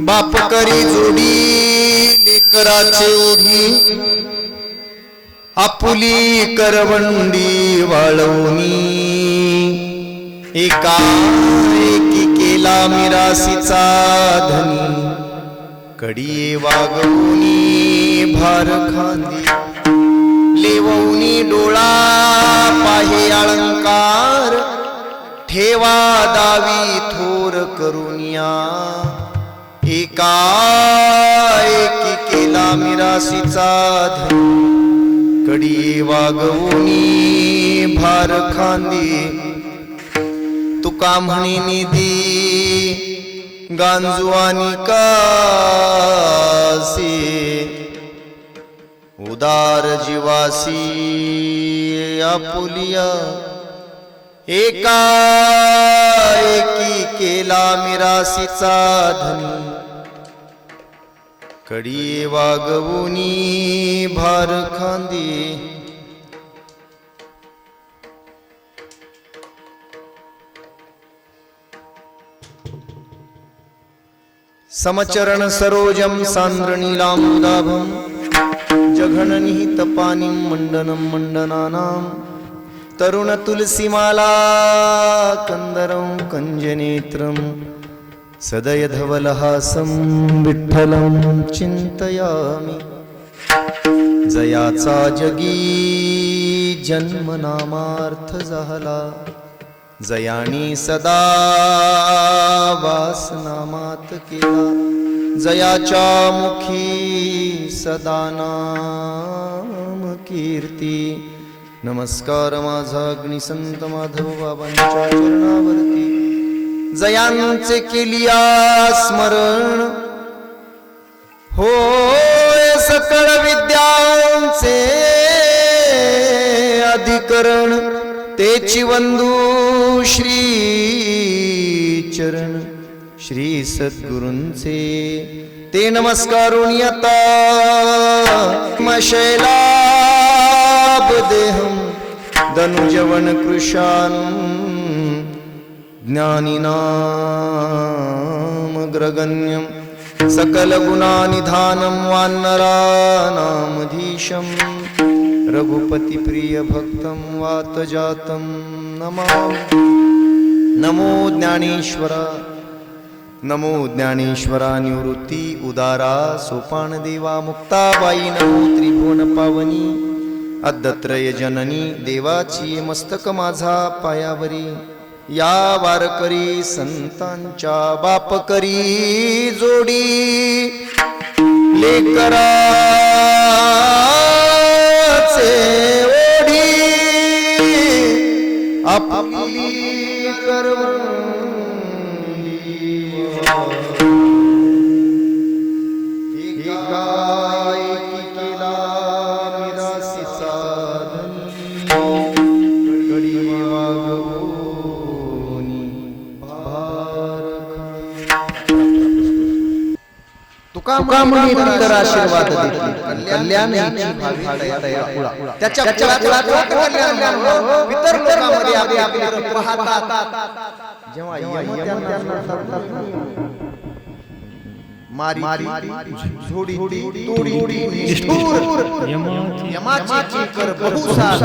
बाप करी जोडी लेकराचे ओढी आपुली करवंडी वाळवणी एकाएकी केला मिरासीचा धनी कडिये वागवणी भार खांदी लेववणी डोळा पाहे अलंकार ठेवा दावी थोर करुनिया एकाएकी केला मिरासीचा धनी कडिये वागवणी भार खांदी तुका म्हणे निधी गांजुआनी कासी उदार जीवासी आपुलिया एकाएकी केला मिरासीचा धनी कडिये वागवुनी भार खांदी समचरण सरोजम सांद्रनीलामुदाभम जघननिहित पानिं मंडनं मंडनानां तरुण तुलसीमाला कंदरं कंजनेत्रं सदयधवलहासं विठ्ठलं चिंतयामि जयाचा जगी जन्म नामार्थ झाला जयानी सदा वास नामात केला जयाच्या मुखी सदा नाम कीर्ती नमस्कार माझा अग्निसंत माधव बाबांच्या चरणावरती जयांचे केलिया स्मरण होय सकळ विद्यांचे अधिकरण तेची वंदू श्री चरण श्री सद्गुरूंचे ते नमस्कारून यता मशैलाभ देहं धनुजवन कृशानं ज्ञानिनाम ग्रगण्यं सकल गुणानिधानं वानरानामधीशं रघुपति प्रिय भक्तं वातजातं नमामि नमो ज्ञानेश्वरा नमो ज्ञानेश्वरा निवृत्ती उदारा सोपान देवा मुक्ताबाई नमो त्रिभुवन पावनी अद्दत्रय जननी देवाची मस्तक माझा पायावरी या वारकरी संतांच्या बाप करी जोडी लेकराचे ओढी आपली करवंडी एकाएकी केला मिरासीचा धनी कडिये वागवुनी भार तुका म्हणे नंतर आशीर्वाद देते कल्याण याची भावी तया त्याच्या कुळात कल्याण पितर लोकांमध्ये आपले पाहतात जेव्हा यम त्यांना मारी झोडी तोडी निष्ठुर यमाची कर बहुसार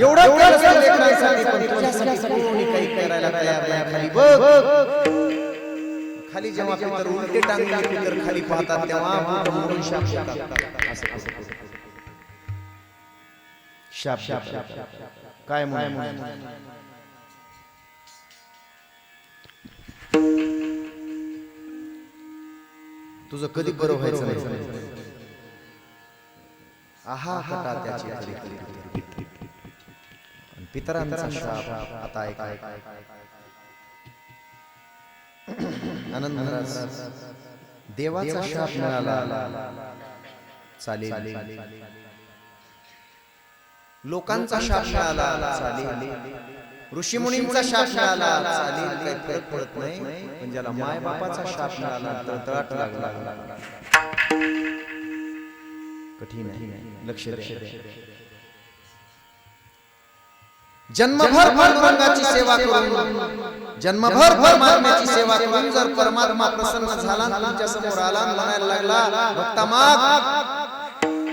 एवढं लेकरांसाठी पण तुझ्यासाठी कोणी काही करायला तयार नाही खाली बघ खाली जेव्हा पितर उलटे टांगले पितर खाली पाहतात तेव्हा म्हणून शाप काय म्हणून तुझं कधी बरं व्हायचं नाही आहा कटा त्याची पितरांचा शाप आता ऐक आनंद देवाचा शाप मिळाला चालेल लोकांचा शाप मिळाला चालेल ऋषीमुनींचा शाप मिळाला चालेल काही फरक पडत नाही पण ज्याला माय बापाचा शाप मिळाला तर तळाट लागला कठीण आहे लक्ष द्या जन्मभर पांडुरंगाची सेवा करून जन्मभर परमात्म्याची सेवा करून जर परमात्मा प्रसन्न झाला तुमच्या समोर आला म्हणायला लागला भक्ता माग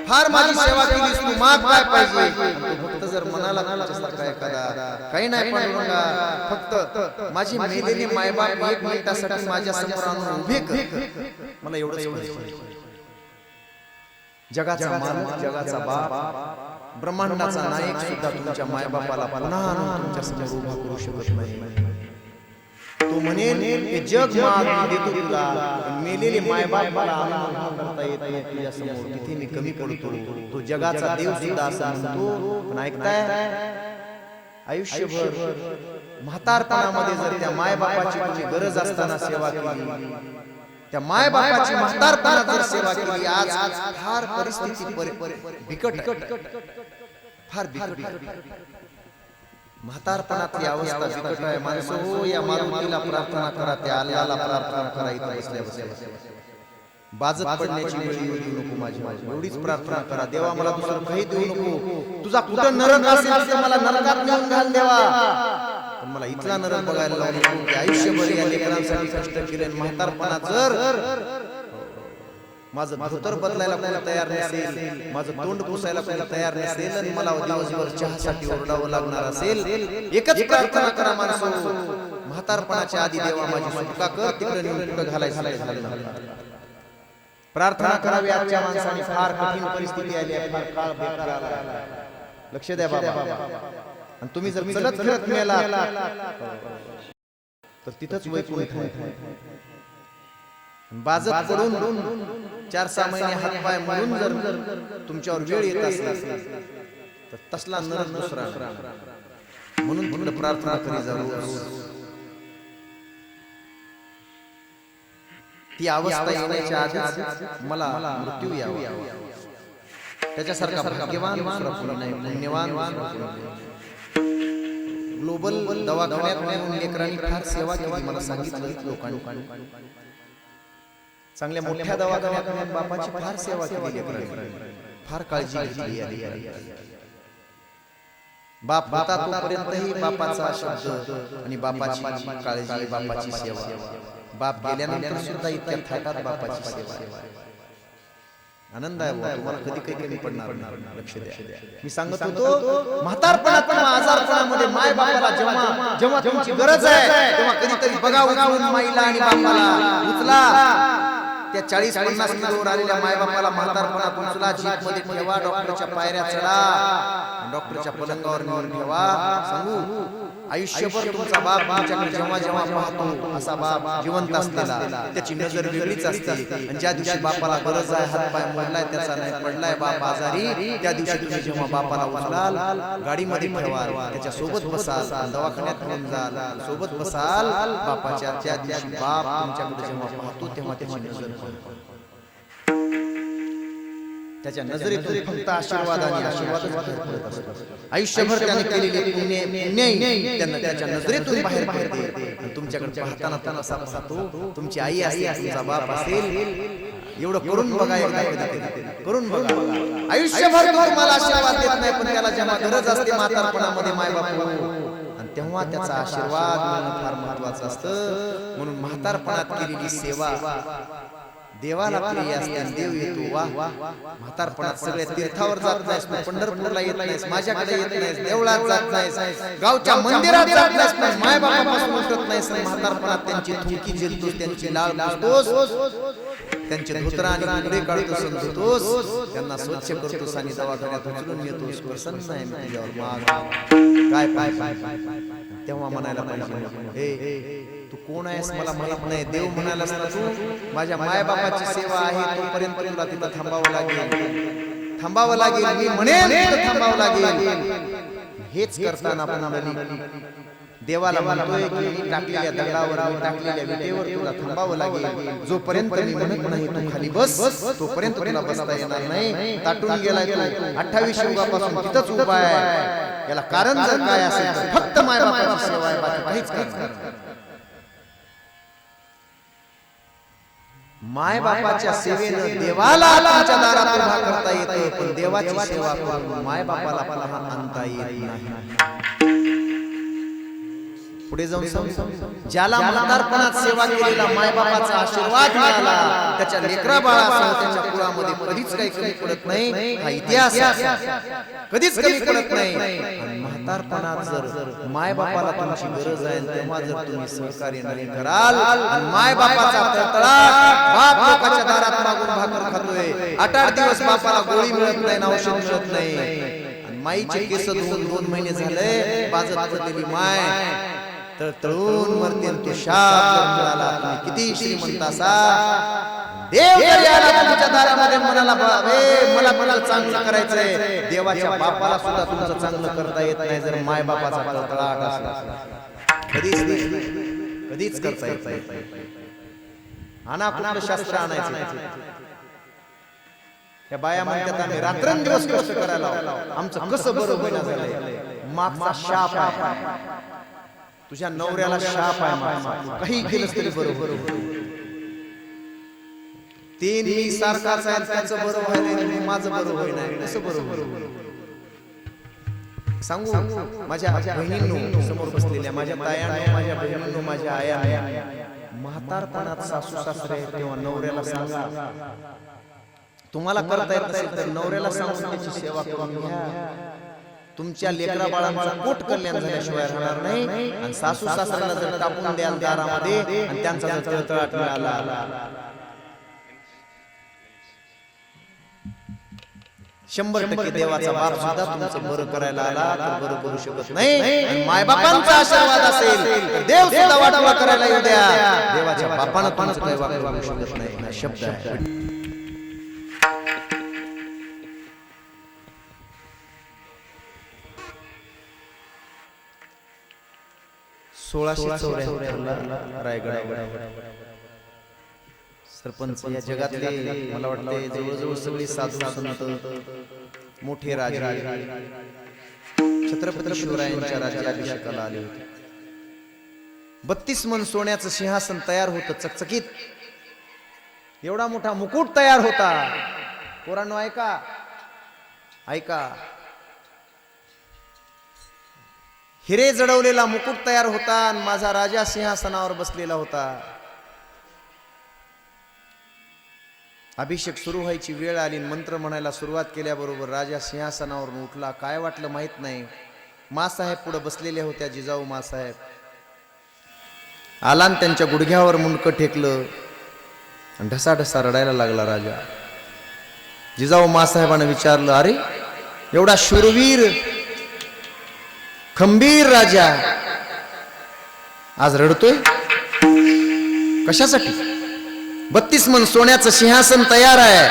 फार माझी सेवा केलीस तू माग काय पाहिजे भक्त जर म्हणाला तुझ्यासारखा एखादा काही नाही पण फक्त माझी मेलेली मायबाप एक मिनिटासाठी माझ्या समोर आणून उभे कर मला एवढंच जगाचा मालक जगाचा बाप ब्रह्मांडाचा नायक सुद्धा तुमच्या मायबापाला पुन्हा आणून तुमच्या समोर उभा करू शकत नाही तो म्हणेल की जग माग देतो तुला मेलेले मायबाप मला उभा करता येत नाही तुझ्या समोर तिथे मी कमी पडतो तो जगाचा देव सुद्धा असं म्हणतो पण ऐकताय आयुष्यभर म्हातारपणामध्ये जर त्या मायबापाची तुझी गरज असताना सेवा केली त्या मायबापाची म्हातारपणात जर सेवा केली आज फार परिस्थिती बिकट फार बिकट म्हातारपणातली अवस्था बिकट आहे माणसं हो या मारुतीला प्रार्थना करा त्या अल्लाहला प्रार्थना करा इथं बसल्या बसल्या बाजत पडण्याची वेळ येऊ नको माझी एवढीच प्रार्थना करा देवा मला दुसरं काही देऊ नको तुझा कुठं नरक असेल तर मला नरकात नेऊन घाल देवा पण मला इथला नरक बघायला लावू नको की आयुष्यभर या लेकरांसाठी कष्ट केले म्हातारपणात जर माझं धोतर बदलायला कोणी तयार नसेल माझं तोंड पुसायला कोणी तयार नसेल आणि मला दिवसभर चहासाठी ओरडावं लागणार असेल एकच प्रार्थना करा माणसो म्हातारपणाच्या आधी देवा माझी सुटका कर तिकडे नेऊन कुठं घालायचं प्रार्थना करावी आजच्या माणसाने फार कठीण परिस्थिती आली आहे फार काळ बेकार आला लक्ष द्या बाबा आणि तुम्ही जर चलत फिरत मेला तर तिथंच वैकुंठ आहे बाजत पडून 4-6 महिने हातपाय म्हणून जर तुमच्यावर वेळ येत असेल तर तसला नरक दुसरा म्हणून पुढे प्रार्थना करी जाऊ ती अवस्था येण्याच्या आधी मला मृत्यू यावा त्याच्यासारखा भाग्यवान दुसरा नाही पुण्यवान ग्लोबल दवाखान्यात नेऊन लेकरांनी फार सेवा केली मला सांगितलं लोकांनी चांगल्या मोठ्या दवाखान्यात बापाची फार सेवा केली फार काळजी घेतली बाप होता तोपर्यंतही बापाचा शब्द आणि बापाची काळजी बापाची सेवा बाप गेल्यानंतर सुद्धा इतक्या थाटात बापाची सेवा आनंद आहे तुम्हाला कधी कमी पडणार लक्ष द्या मी सांगत होतो म्हातारपणात किंवा आजारपणामध्ये माय बापाला जेव्हा जेव्हा तुमची गरज आहे तेव्हा कधीतरी बघा उचलून माईला आणि बापाला उचला त्या 40-50 किलोवर आलेल्या मायबापाला म्हातारपणात उचला जीप मध्ये ठेवा डॉक्टरच्या पायऱ्या चढा डॉक्टरच्या पलंगावर नेऊन ठेवा सांगू आयुष्यभर तुमचा बाप तुमच्याकडे जेव्हा जेव्हा पाहतो असा बाप जिवंत असलेला त्याची नजर वेगळीच असते आणि ज्या दिवशी बापाला गरज आहे हातपाय मोडलाय त्याचा नाही पडलाय बाप आजारी त्या दिवशी तुम्ही जेव्हा बापाला उचलाल गाडीमध्ये ठेवाल त्याच्या सोबत बसाल दवाखान्यात घेऊन जाल सोबत बसाल बापाच्या त्या दिवशी बाप तुमच्याकडे जेव्हा पाहतो तेव्हा त्याची नजर त्याच्या नजरेतून फक्त आशीर्वाद आणि आशीर्वादच आयुष्यभर त्याने केलेले पुण्य त्यांना त्याच्या नजरेतून बाहेर पडते तुमच्याकडे पाहताना तसा पाहतो तुमची आई असेल तुमचा बाप असेल एवढं करून बघा एकदा करून बघा आयुष्यभर तुम्हाला आशीर्वाद देत नाही पण त्याला जेव्हा गरज असते म्हातारपणामध्ये मायबाप आणि तेव्हा त्याचा आशीर्वाद मिळणं फार महत्वाचं असतं म्हणून म्हातारपणात केलेली सेवा देवाला प्रिय असते देव येतो वा म्हातारपणात सगळे तीर्थावर जात नाहीस पंढरपूरला येत नाहीस माझ्याकडे येत नाहीस देवळात जात नाहीस गावच्या मंदिरात जात नाहीस माय बापापासून उठत नाहीस म्हातारपणात त्यांची थुंकी झेलतोस त्यांची लाळ लावतोस त्यांचे धोतर आणि कपडे काढतोस धुतोस त्यांना स्वच्छ करतोस आणि दवाखान्यात उचलून येतोस प्रसन्न आहे मी तुझ्यावर माग काय काय तेव्हा म्हणायला पाहिजे हे तू कोण आहेस मला माहित नाही देव म्हणायला असता तू माझ्या मायबापाची सेवा आहे तोपर्यंत तुला तिथं थांबावं लागेल मी म्हणेन थांबावं लागेल हेच करताना आपण देवाला म्हणतोय की मी टाकलेल्या दगडावर मी टाकलेल्या विटेवर तुला थांबावं लागेल जोपर्यंत मी म्हणत नाही तू खाली बस तोपर्यंत तुला बसता येणार नाही ताटून गेलाय तू 28 युगापासून तिथंच उभा आहे याला कारण जर काय असेल तर फक्त मायबापाची सेवा आहे बाकी काहीच नाही माय बापाच्या सेवेने देवाला तुमच्या दारात उभा करता येते पण देवाची सेवा करून माय बापाला आणता येत नाही पुढे जाऊन ज्याला म्हातारपणात सेवा केलेला मायबापाचा आशीर्वाद मिळाला त्याच्या लेकरा बाळासह त्याच्या कुळामध्ये कधीच काही कमी पडत नाही. हा इतिहास कधीच कमी पडत नाही. आणि म्हातारपणात जर मायबापाला तुमची गरज आहे तेव्हा जर तुम्ही सहकार्य नाही कराल आणि मायबापाचा तळतळाट बाप लोकांच्या दारात मागून भाकर खातोय, 8-8 दिवस बापाला गोळी मिळत नाही, औषध मिळत नाही, माईचे केस धुवून 2 महिने झाले, बाजत पडलेली माय तर तळून मरते. तू शाप मिळाला तुम्ही किती श्रीमंत असा, देव जरी आला तुमच्या दारामध्ये म्हणाला मला चांगलं करायचंय, देवाच्या बापाला सुद्धा तुमचं चांगलं करता येत नाही जर माय बापाचा तळतळाट असला. कधीच करता येत नाही. अनाकुल शास्त्र आणायचं. त्या बाया म्हणतात आम्ही रात्रंदिवस कष्ट करायला आमचं कसं बरं होईना झालंय. मागचा शाप आहे, तुझ्या नवऱ्याला शाप आहे, काही केलं तरी बरोबर. 3 मी सारखाच आहे, त्याचं बरं व्हायला माझं बरं होईना, कसं बरोबर सांगू. माझ्या बहिणींनो, समोर बसलेल्या माझ्या तायांनो, माझ्या बहिणींनो, माझ्या आया, म्हातारपणात सासू सासरे तेव्हा नवऱ्याला सांगा, तुम्हाला करता येत असेल तर नवऱ्याला सांगून त्याची सेवा करून घ्या. तुमच्या लेकरा बाळांचा पोट कल्याण झाल्याशिवाय राहणार नाही. आणि सासू सासऱ्याला जर टाकून द्याल दारामध्ये आणि त्यांचा जर तळतळाट मिळाला, 100% देवाचा बाप सुद्धा तुमचं बरं करायला आला तर बरं करू शकत नाही. आणि मायबापांचा आशीर्वाद असेल तर देव सुद्धा वाटवा करायला येऊ द्या, देवाच्या बापानं तुमचं काही वागवू शकत नाही. हा शब्द आहे. 1674 रायगड सरपंच या जगातले मला वाटते जवळजवळ सगळे साधू संत मोठे राजे छत्रपती शिवरायांच्या राज्याभिषेकाला आले होते. 32 मन सोन्याचं सिंहासन तयार होतं, चकचकीत एवढा मोठा मुकुट तयार होता. पोरांनो ऐका ऐका, हिरे जडवलेला मुकुट तयार होता आणि माझा राजा सिंहासनावर बसलेला होता. अभिषेक सुरू व्हायची वेळ आली, मंत्र म्हणायला सुरुवात केल्याबरोबर राजा सिंहासनावरून उठला. काय वाटलं माहित नाही, मासाहेब पुढे बसलेल्या होत्या, जिजाऊ मासाहेब आला आणि त्यांच्या गुडघ्यावर मुंडकं टेकलं आणि ढसाढसा रडायला लागला राजा. जिजाऊ मासाहेबांना विचारलं, अरे एवढा शूरवीर खंबीर राजा आज रडतोय कशासाठी? 32 मन सोन्याचं सिंहासन तयार आहे,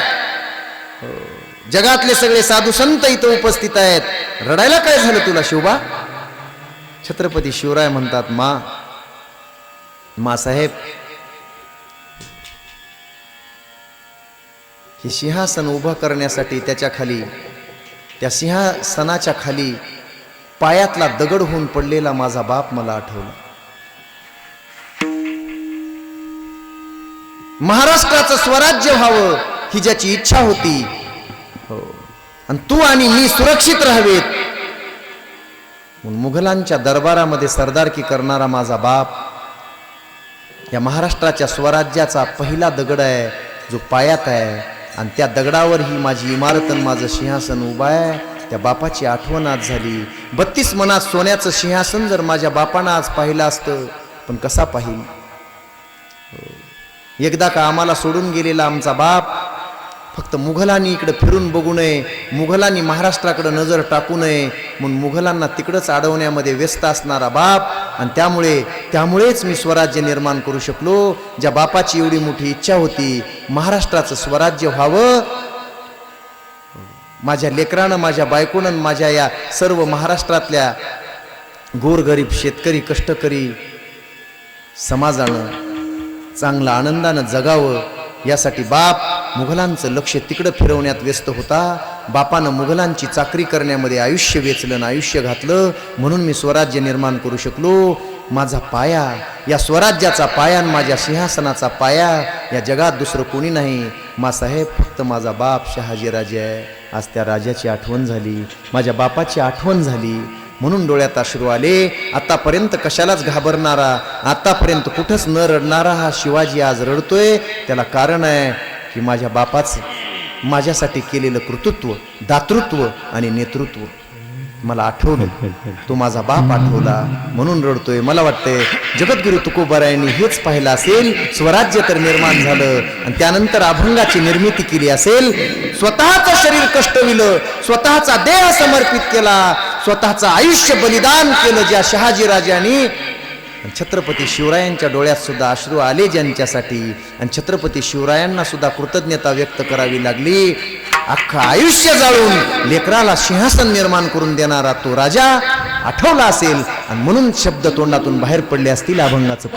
जगातले सगळे साधू संत इथं उपस्थित आहेत, रडायला काय झालं तुला शिवबा? छत्रपती शिवराय म्हणतात, मा साहेब, हे सिंहासन उभं करण्यासाठी त्याच्या खाली, त्या सिंहासनाच्या खाली पायातला दगड होऊन पडलेला माझा बाप मला आठवला. महाराष्ट्राचं स्वराज्य व्हावं ही ज्याची इच्छा होती, आणि तू आणि मी सुरक्षित राहावेत, मुघलांच्या दरबारामध्ये सरदारकी करणारा माझा बाप या महाराष्ट्राच्या स्वराज्याचा पहिला दगड आहे जो पायात आहे, आणि त्या दगडावर ही माझी इमारत आणि माझं सिंहासन उभं आहे. त्या बापाची आठवण आज झाली. 32 मनात सोन्याचं सिंहासन जर माझ्या बापानं आज पाहिलं असतं, पण कसा पाहिल? एकदा का आम्हाला सोडून गेलेला आमचा बाप फक्त मुघलांनी इकडे फिरून बघू नये, मुघलांनी महाराष्ट्राकडे नजर टाकू नये म्हणून मुघलांना तिकडंच अडवण्यामध्ये व्यस्त असणारा बाप, आणि त्यामुळेच मी स्वराज्य निर्माण करू शकलो. ज्या बापाची एवढी मोठी इच्छा होती महाराष्ट्राचं स्वराज्य व्हावं, माझ्या लेकरानं, माझ्या बायकोनं, माझ्या या सर्व महाराष्ट्रातल्या गोरगरीब शेतकरी कष्टकरी समाजानं चांगलं आनंदानं जगावं यासाठी बाप मुघलांचं लक्ष तिकडं फिरवण्यात व्यस्त होता. बापानं मुघलांची चाकरी करण्यामध्ये आयुष्य वेचलं, आयुष्य घातलं, म्हणून मी स्वराज्य निर्माण करू शकलो. माझा पाया, या स्वराज्याचा पाया आणि माझ्या सिंहासनाचा पाया या जगात दुसरं कोणी नाही. मासाहेब, फक्त माझा बाप शहाजी राजे आहे. आज त्या राजाची आठवण झाली, माझ्या बापाची आठवण झाली. म्हणून डोळ्यात अश्रू आले. आतापर्यंत कशालाच घाबरणारा, आतापर्यंत कुठंच न रडणारा हा शिवाजी आज रडतोय. त्याला कारण आहे की माझ्या बापाच माझ्यासाठी केलेलं कर्तृत्व, दातृत्व आणि नेतृत्व मला आठवलं. तो माझा बाप आठवला म्हणून रडतोय. मला वाटतंय जगद्गुरु तुकोबारायांनी हेच पाहिलं असेल. स्वराज्य तर निर्माण झालं आणि त्यानंतर अभंगाची निर्मिती केली असेल. स्वतःचं शरीर कष्टविलं, स्वतःचा देह समर्पित केला, स्वतःचं आयुष्य बलिदान केलं ज्या शहाजी राजांनी. छत्रपती शिवरायांच्या डोळ्यात सुद्धा अश्रू आले ज्यांच्यासाठी, आणि छत्रपती शिवरायांना सुद्धा कृतज्ञता व्यक्त करावी लागली. अख्खं आयुष्य जाळून लेकराला सिंहासन निर्माण करून देणारा तो राजा आठवला असेल, आणि म्हणून शब्द तोंडातून बाहेर पडले असतील अभंगाचं.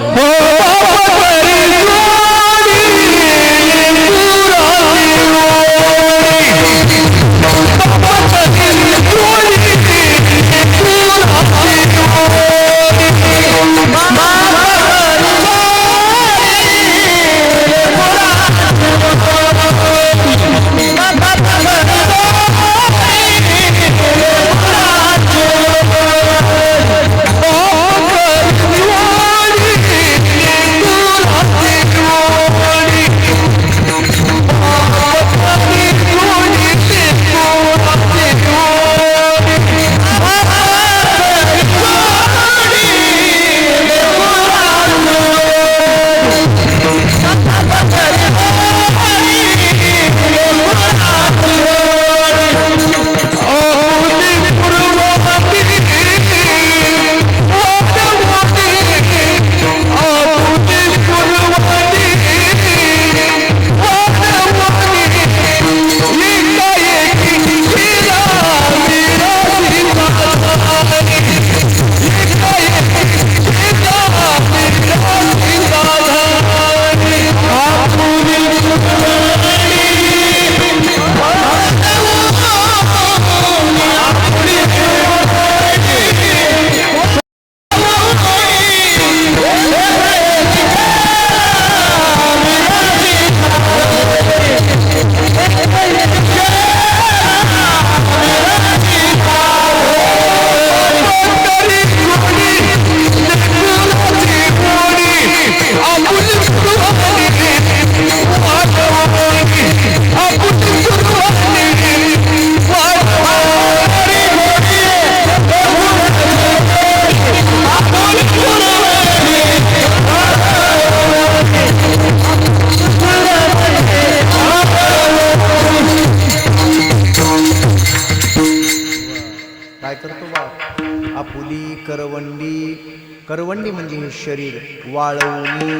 करवंडी म्हणजे हे शरीर वाळवणी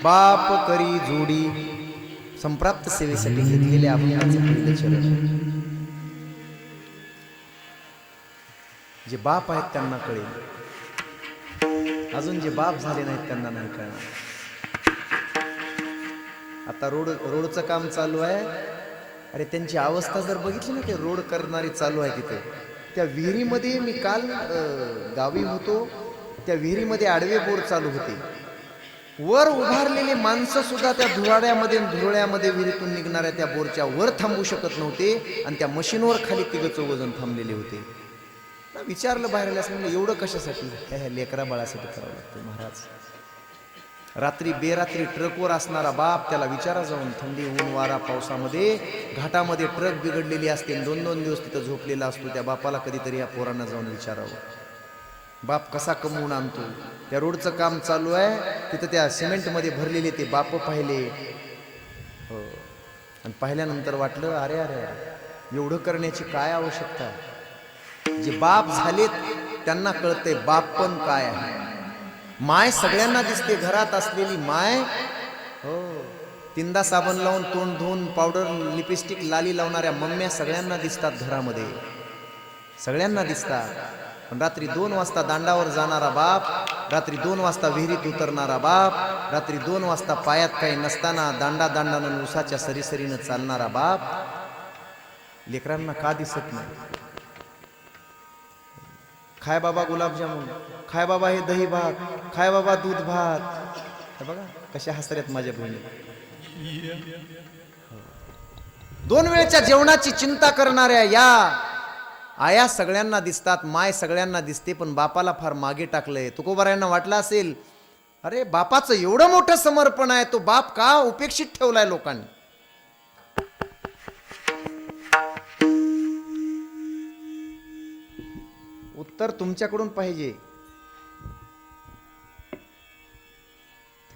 बाप करी जोडी. संप्राप्त सेवेसाठी घेतलेले अभंगाचे पहिलं चरण. जे बाप आहेत त्यांना कळेल, अजून जे बाप झाले नाहीत त्यांना नाही कळणार. आता रोडचं काम चालू आहे. अरे त्यांची अवस्था जर बघितली ना, ते रोड करणारी चालू आहे तिथे. त्या विहिरीमध्ये मी काल गावी होतो, त्या विहिरीमध्ये आडवे बोर चालू होते. वर उभारलेले माणसं सुद्धा त्या धुराळ्यामध्ये विहिरीतून निघणाऱ्या त्या बोरच्या वर थांबू शकत नव्हते, आणि त्या मशीनवर खाली तिघ चौघजण थांबलेले होते. विचारलं बाहेर असं, एवढं कशासाठी? ह्या लेकरा बाळासाठी करावं लागतं महाराज. रात्री बेरात्री ट्रकवर असणारा बाप, त्याला विचारा जाऊन, थंडी ऊन वारा पावसामध्ये घाटामध्ये ट्रक बिघडलेली असते, 2-2 दिवस तिथं झोपलेला असतो. त्या बापाला कधीतरी या पोरांना जाऊन विचारावं, बाप कसा कमवून आणतो. त्या रोडचं काम चालू आहे, तिथं त्या सिमेंटमध्ये भरलेले ते बाप पाहिले. हो, आणि पाहिल्यानंतर वाटलं अरे अरे एवढं करण्याची काय आवश्यकता. जे बाप झालेत त्यांना कळतंय बाप पण काय आहे. माय सगळ्यांना दिसते, घरात असलेली माय. हो, 3दा साबण लावून तोंड धुवून पावडर लिपस्टिक लाली लावणाऱ्या मम्म्या सगळ्यांना दिसतात घरामध्ये, सगळ्यांना दिसतात. पण रात्री 2 वाजता दांडावर जाणारा बाप, रात्री 2 वाजता विहिरीत उतरणारा बाप, रात्री 2 वाजता पायात काही नसताना दांडानं उसाच्या सरीसरीनं चालणारा बाप लेकरांना का दिसत नाही. खाय बाबा गुलाबजामुन, खाय बाबा हे दही भात, खाय बाबा दूध भात. बघा कशा हसऱ्यात माझ्या बहिणी. 2 वेळच्या जेवणाची चिंता करणाऱ्या या आया सगळ्यांना दिसतात, माय सगळ्यांना दिसते, पण बापाला फार मागे टाकलंय. तुकोबारायांना वाटलं असेल, अरे बापाचं एवढं मोठं समर्पण आहे, तो बाप का उपेक्षित ठेवलाय लोकांनी. उत्तर तुमच्याकडून पाहिजे.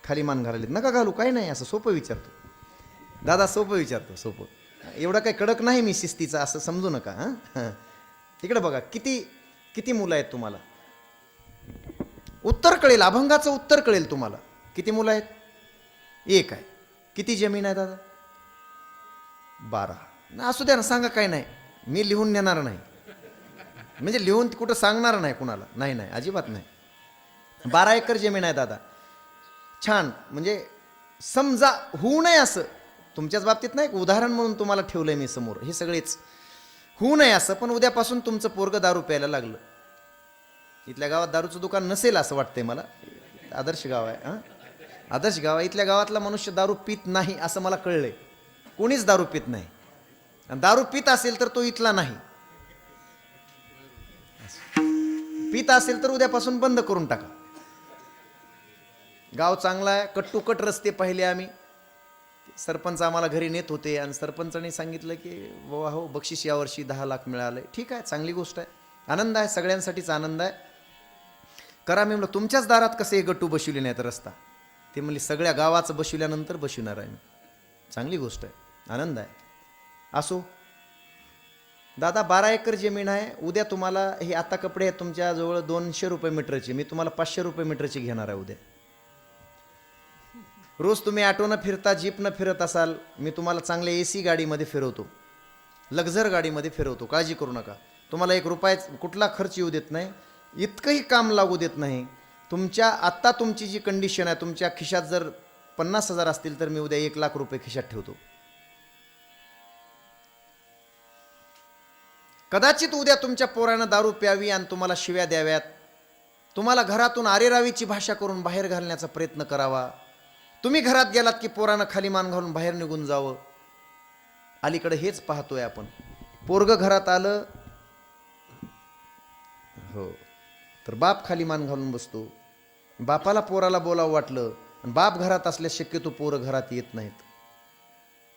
खाली मान घालायला नका घालू, काही नाही, असं सोपं विचारतो दादा, सोपं विचारतो, सोपं. एवढा काही कडक नाही मी शिस्तीचा, असं समजू नका. हां, इकडे बघा, किती किती मुलं आहेत तुम्हाला, उत्तर कळेल, अभंगाचं उत्तर कळेल तुम्हाला. किती मुलं आहेत? एक आहे. किती जमीन आहे दादा? 12. असू द्या ना, सांगा, काय नाही, मी लिहून नेणार नाही, म्हणजे लिहून कुठं सांगणार नाही कुणाला, नाही नाही, अजिबात नाही. 12 एकर जमीन आहे दादा. छान, म्हणजे समजा होऊ नये असं, तुमच्याच बाबतीत नाही, उदाहरण म्हणून तुम्हाला ठेवलंय मी समोर, हे सगळेच होऊ नये असं, पण उद्यापासून तुमचं पोरगं दारू प्यायला लागलं. इथल्या गावात दारूचं दुकान नसेल असं वाटतंय मला, आदर्श गाव आहे. हां, आदर्श गाव आहे. इथल्या गावातला मनुष्य दारू पित नाही असं मला कळलंय. कोणीच दारू पित नाही, आणि दारू पित असेल तर तो इथला नाही. पित असेल तर उद्यापासून बंद करून टाका. गाव चांगला आहे, कट्टुकट रस्ते पाहिले आम्ही. सरपंच आम्हाला घरी नेत होते, आणि सरपंचांनी सांगितलं की वा हो, बक्षीस यावर्षी 10 लाख मिळाले. ठीक आहे, चांगली गोष्ट आहे, आनंद आहे, सगळ्यांसाठीच आनंद आहे. करा. मी म्हणलं तुमच्याच दारात कसे गट्टू बसविले नाहीत रस्ता? ते म्हणले सगळ्या गावाचं बसविल्यानंतर बसविणार आहे मी. चांगली गोष्ट आहे, आनंद आहे. असो दादा, 12 एकर जमीन आहे. उद्या तुम्हाला हे आता कपडे आहेत तुमच्याजवळ 200 रुपये मीटरचे, मी तुम्हाला 500 रुपये मीटरची घेणार आहे उद्या. रोज तुम्ही ऑटोनं फिरता, जीपनं फिरत असाल, मी तुम्हाला चांगल्या AC गाडीमध्ये फिरवतो, लक्झर गाडीमध्ये फिरवतो, काळजी करू नका. तुम्हाला 1 रुपया कुठला खर्च येऊ देत नाही, इतकंही काम लागू देत नाही. तुमच्या आत्ता तुमची जी कंडिशन आहे, तुमच्या खिशात जर 50,000 असतील तर मी उद्या 1 लाख रुपये खिशात ठेवतो. कदाचित उद्या तुमच्या पोरानं दारू प्यावी आणि तुम्हाला शिव्या द्याव्यात, तुम्हाला घरातून आरेरावीची भाषा करून बाहेर घालण्याचा प्रयत्न करावा. तुम्ही घरात गेलात की पोरानं खाली मान घालून बाहेर निघून जावं. अलीकडे हेच पाहतोय आपण. पोरगं घरात आलं हो तर बाप खाली मान घालून बसतो. बापाला पोराला बोलावं वाटलं, आणि बाप घरात असल्यास शक्यतो पोरं घरात येत नाहीत.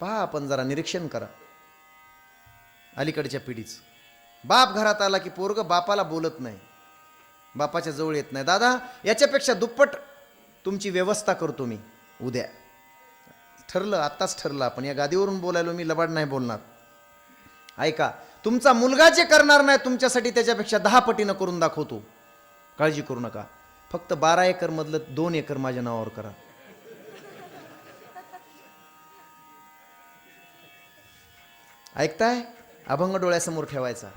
पहा, आपण जरा निरीक्षण करा अलीकडच्या पिढीचं. बाप घरात आला की पोरगं बापाला बोलत नाही, बापाच्या जवळ येत नाही. दादा, याच्यापेक्षा दुप्पट तुमची व्यवस्था करतो मी उद्या. ठरलं, आत्ताच ठरलं. आपण या गादीवरून बोलायलो, मी लबाड नाही बोलणार. ऐका, तुमचा मुलगा जे करणार नाही तुमच्यासाठी त्याच्यापेक्षा 10 पटीनं करून दाखवतो, काळजी करू नका. फक्त 12 एकर मधलं 2 एकर माझ्या नावावर करा. ऐकताय? अभंग डोळ्यासमोर ठेवायचा.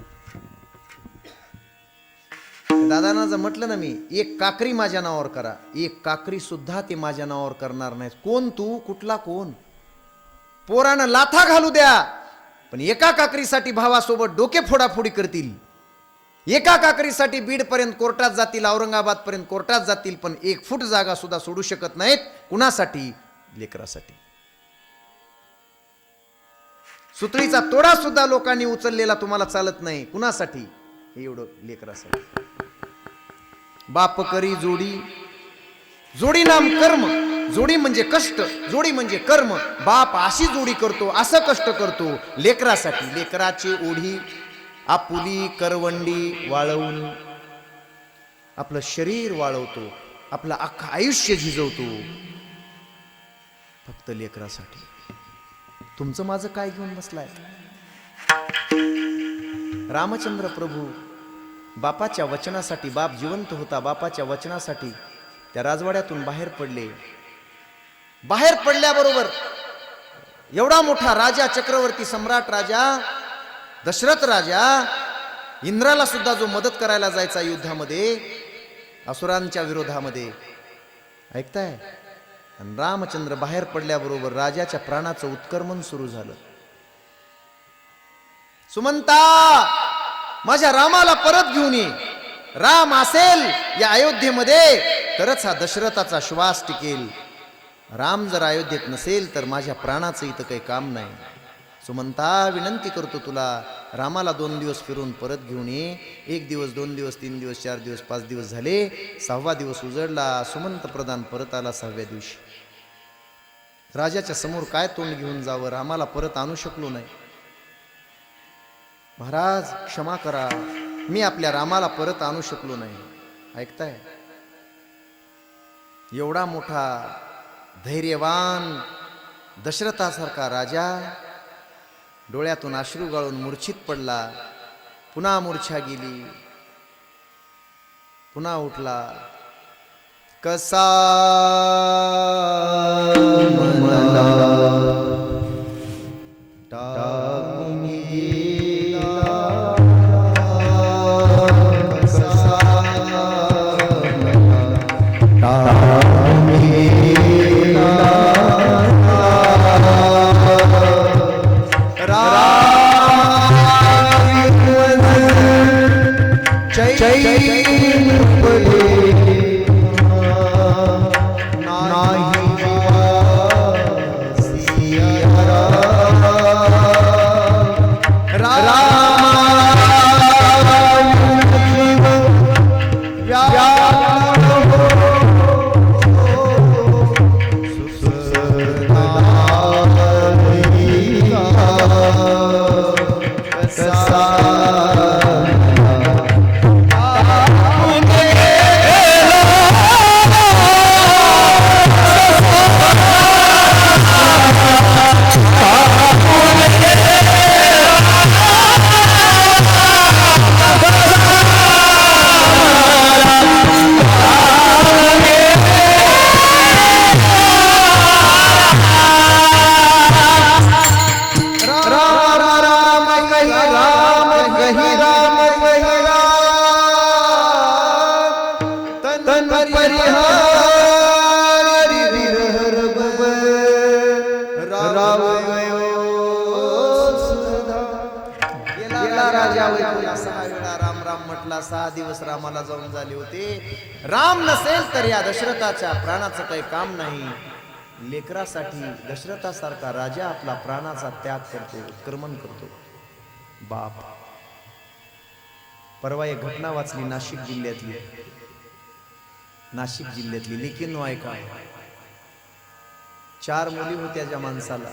दादांना जर म्हटलं ना मी, 1 काकरी माझ्या नावावर करा, 1 काकरी सुद्धा ते माझ्या नावावर करणार नाहीत. कोण तू, कुठला कोण? पोरानं लाथा घालू द्या, पण एका काकरीसाठी भावासोबत डोके फोडाफोडी करतील. एका काकरीसाठी बीड पर्यंत कोर्टात जातील, औरंगाबाद पर्यंत कोर्टात जातील, पण 1 फूट जागा सुद्धा सोडू शकत नाहीत. कुणासाठी? लेकरासाठी. सुतळीचा तोडा सुद्धा लोकांनी उचललेला तुम्हाला चालत नाही. कुणासाठी? एवढं, लेकरासाठी. बाप करी जोडी, जोडी नाम कर्म. जोडी म्हणजे कष्ट, जोडी म्हणजे कर्म. बाप अशी जोडी करतो, असं कष्ट करतो लेकरासाठी. लेकराची ओढी आपुली करवंडी वाळवून आपलं शरीर वाळवतो, आपलं अख्खं आयुष्य झिजवतो फक्त लेकरासाठी. तुमचं माझं काय घेऊन बसलाय? रामचंद्र प्रभू बापाच्या वचनासाठी, बाप जिवंत होता, बापाच्या वचनासाठी त्या राजवाड्यातून बाहेर पडले. बाहेर पडल्याबरोबर एवढा मोठा राजा, चक्रवर्ती सम्राट राजा दशरथ राजा, इंद्राला सुद्धा जो मदत करायला जायचा युद्धामध्ये असुरांच्या विरोधामध्ये, ऐकताय? आणि रामचंद्र बाहेर पडल्याबरोबर राजाच्या प्राणाचं उत्कर्मण सुरू झालं. सुमंता, माझ्या रामाला परत घेऊन ये. राम असेल या अयोध्येमध्ये तरच हा दशरथाचा श्वास टिकेल. राम जर अयोध्येत नसेल तर माझ्या प्राणाचं इथं काही काम नाही. सुमंता विनंती करतो तुला, रामाला 2 दिवस फिरून परत घेऊन ये. 1 दिवस, 2 दिवस, 3 दिवस, 4 दिवस, 5 दिवस झाले. 6वा दिवस उजडला. सुमंत प्रधान परत आला 6व्या दिवशी. राजाच्या समोर काय तोंड घेऊन जावं, रामाला परत आणू शकलो नाही. महाराज क्षमा करा, मी आपल्या रामाला परत आणू शकलो नाही. ऐकताय? एवढा मोठा धैर्यवान दशरथासारखा राजा डोळ्यातून अश्रू गाळून मूर्छित पडला. पुन्हा मूर्छा गेली, पुन्हा उठला. कसा मला टाकून गेला, कसा टाकून गेला. चैन पडे नाही म्हटला. 6 दिवस रामाला जाऊन झाले होते. राम नसेल तर या दशरथाच्या प्राणाचं काही काम नाही. लेकरासाठी दशरथासारखा राजा आपला प्राणाचा त्याग करतो, उत्क्रमण करतो. बाप. परवा एक घटना वाचली नाशिक जिल्ह्यातली. लेकिन ऐका, 4 मुली होत्या ज्या माणसाला.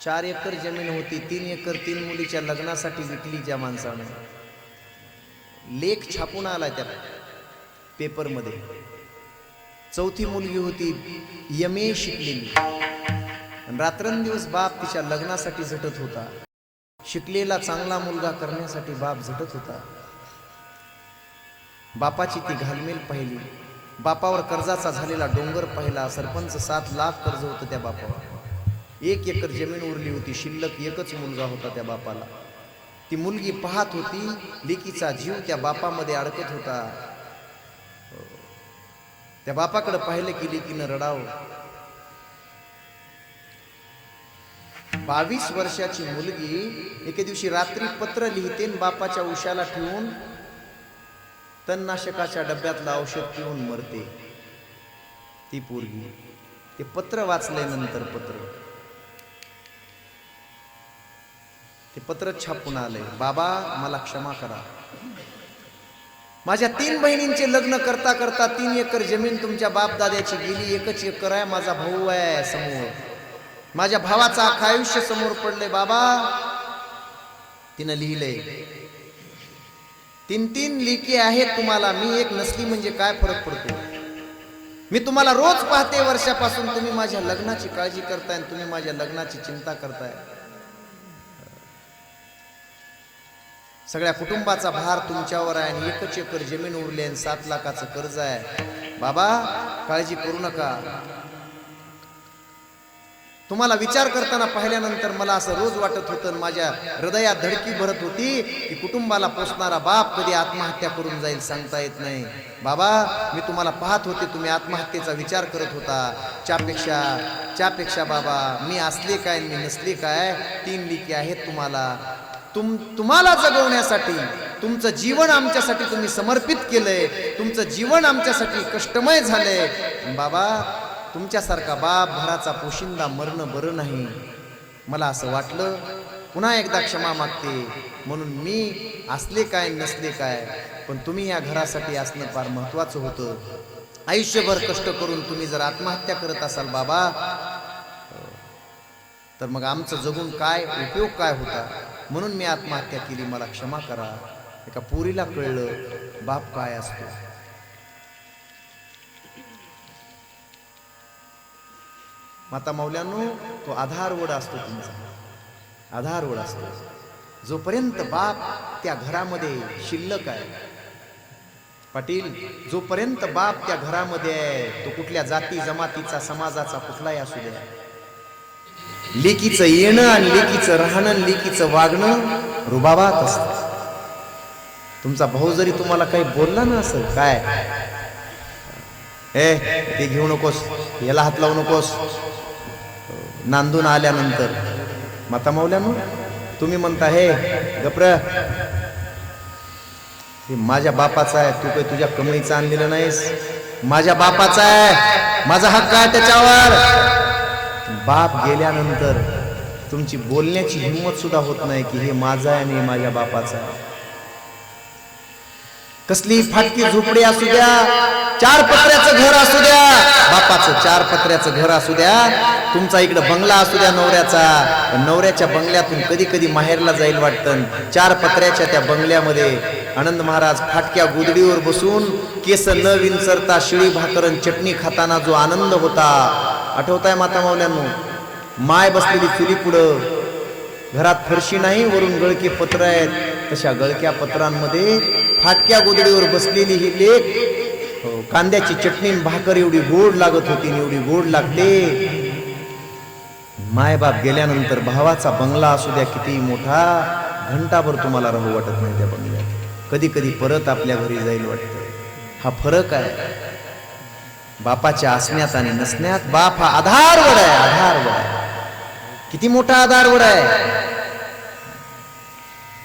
4 एकर जमीन होती. 3 एकर 3 मुलीच्या लग्नासाठी विकली ज्या माणसाने. लेख छापून आला त्या पेपरमध्ये. 4थी मुलगी होती, MA शिकलेली. रात्रंदिवस बाप तिच्या लग्नासाठी झटत होता. शिकलेला चांगला मुलगा करण्यासाठी बाप झटत होता. बापाची ती घालमेल पाहिली. बापावर कर्जाचा झालेला डोंगर पाहिला. सरपंच 7 लाख कर्ज होतं त्या बापावर. 1 एकर जमीन उरली होती. शिल्लक एकच मुलगा होता त्या बापाला. ती मुलगी पाहत होती, लेकीचा जीव त्या बापामध्ये अडकत होता. त्या बापाकडे पाहिलं की लेकीनं रडावं. 22 वर्षाची मुलगी एके दिवशी रात्री पत्र लिहिते, बापाच्या उशाला ठेवून तणनाशकाच्या डब्यातलं औषध पिऊन मरते. ती पोरगी. ते पत्र वाचल्यानंतर ते पत्र छापून आलंय. बाबा मला क्षमा करा. माझ्या 3 बहिणींचे लग्न करता करता 3 एकर जमीन तुमच्या बापदाद्याची गेली. 1च एकर आहे. माझा भाऊ आहे समोर. माझ्या भावाचं अख्खं आयुष्य समोर पडलंय. बाबा तिनं लिहिलंय, 3 लेकी आहेत तुम्हाला. मी एक नसली म्हणजे काय फरक पडतो. मी तुम्हाला रोज पाहते वर्षापासून. तुम्ही माझ्या लग्नाची काळजी करताय, तुम्ही माझ्या लग्नाची चिंता करताय. सगळ्या कुटुंबाचा भार तुमच्यावर आहे आणि 1च एकर जमीन उरली आणि 7 लाखाचं कर्ज आहे. बाबा काळजी करू नका. तुम्हाला विचार करताना पाहिल्यानंतर मला असं रोज वाटत होतं, माझ्या हृदयात धडकी भरत होती की कुटुंबाला पोसणारा बाप कधी आत्महत्या करून जाईल सांगता येत नाही. बाबा मी तुम्हाला पाहत होते, तुम्ही आत्महत्येचा विचार करत होता. त्यापेक्षा बाबा मी असले काय मी नसले काय. 3 लेकी आहेत तुम्हाला. तुम्हाला जगवण्यासाठी तुमचं जीवन आमच्यासाठी तुम्ही समर्पित केलंय. तुमचं जीवन आमच्यासाठी कष्टमय झालंय. बाबा तुमच्यासारखा बाप भराचा पोशिंदा मरणं बरं नाही. मला असं वाटलं पुन्हा एकदा क्षमा मागते, म्हणून मी असले काय नसले काय, पण तुम्ही या घरासाठी असणं फार महत्वाचं होतं. आयुष्यभर कष्ट करून तुम्ही जर आत्महत्या करत असाल बाबा, तर मग आमचं जगून काय उपयोग काय होता, म्हणून मी आत्महत्या केली, मला क्षमा करा. एका पोरीला कळलं बाप काय असतो. माता मौल्यांनो, तो आधारवड असतो, तुमचा आधारवड असतो. जोपर्यंत बाप त्या घरामध्ये शिल्लक आहे पाटील, जोपर्यंत बाप त्या घरामध्ये आहे, तो कुठल्या जाती जमातीचा समाजाचा कुठलाही असू द्या, लेकीचं येणं आणि लेकीचं राहणं, लेकीचं वागणं रुबाबात असतं. तुमचा भाऊ जरी तुम्हाला काही बोलला ना असं काय, ते घेऊ नकोस, याला हात लावू नकोस, नांदून आल्यानंतर माता मौल्यानो तुम्ही म्हणता हे गप्र, हे माझ्या बापाचा आहे, तू काही तुझ्या कमाईचं आणलेलं नाहीस, माझ्या बापाचा आहे, माझा हक्क आहे त्याच्यावर. बाप गेल्यानंतर तुमची बोलण्याची हिंमत सुद्धा होत नाही की हे माझा आहे आणि माझ्या बापाचा आहे. कसली फाटकी झोपडी असू द्या, 4 पत्र्याचं घर असू द्या, बापाचं 4 पत्र्याचं घर असू द्या, तुमचा इकडे बंगला असू द्या नवऱ्याचा, नवऱ्याच्या बंगल्यातून कधी कधी माहेरला जाईल वाटतं. 4 पत्र्याच्या त्या बंगल्यामध्ये आनंद महाराज फाटक्या गुदडीवर बसून केस न विंचरता शिळी भाकरन चटणी खाताना जो आनंद होता, आठवताय माता मौल्यांनो? माय बसलेली चुली पुढं, घरात फरशी नाही, वरून गळके पत्र आहेत, तशा गळक्या पत्रांमध्ये फाटक्या गोदडीवर बसलेली ही लेक, कांद्याची चटणी भाकर एवढी गोड लागत होती, एवढी गोड लागते. मायबाप गेल्यानंतर भावाचा बंगला असू द्या किती मोठा, घंटाभर तुम्हाला राहू वाटत नाही त्या बंगल्यात, कधी कधी परत आपल्या घरी जाईल वाटतं. हा फरक आहे बापाच्या असण्यात आणि नसण्यात. बाप हा आधारवड आहे, आधारवड आहे, किती मोठा आधारवड आहे.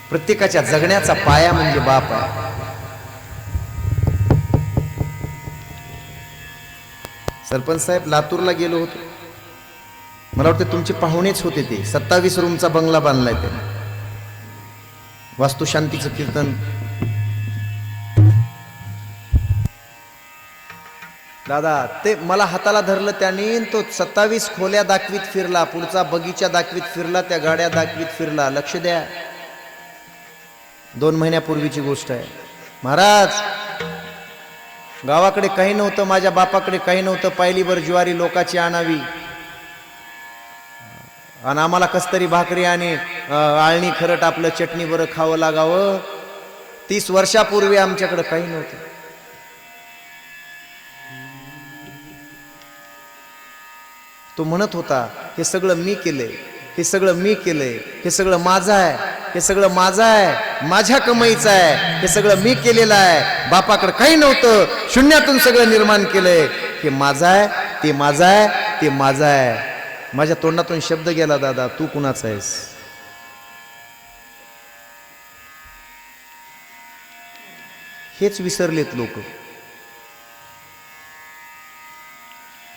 प्रत्येकाच्या जगण्याचा पाया म्हणजे बाप आहे. सरपंच साहेब लातूरला गेलो होतो, मला वाटतं तुमचे पाहुणेच होते, ते 27 रूमचा बंगला बांधलाय त्याने, वास्तुशांतीचं कीर्तन. दादा ते मला हाताला धरलं त्याने, तो 27 खोल्या दाखवीत फिरला, पुढचा बगीचा दाखवीत फिरला, त्या गाड्या दाखवीत फिरला. लक्ष द्या, 2 महिन्यापूर्वीची गोष्ट आहे. महाराज गावाकडे काही नव्हतं, माझ्या बापाकडे काही नव्हतं, पायलीभर ज्वारी लोकाची आणावी आणि आम्हाला कस्तरी भाकरी आणि आळणी खरट आपलं चटणी बरं खावं लागावं. 30 वर्षापूर्वी आमच्याकडे काही नव्हतं. तो म्हणत होता हे सगळं मी केलंय, हे सगळं मी केलंय, हे सगळं माझं आहे, हे सगळं माझं आहे, माझ्या कमाईचं आहे, हे सगळं मी केलेलं आहे, बापाकडे काही नव्हतं, शून्यातून सगळं निर्माण केलंय, हे माझं आहे, ते माझं आहे, ते माझं आहे. माझ्या तोंडातून शब्द गेला, दादा तू कुणाचा आहेस? हेच विसरलेत लोक,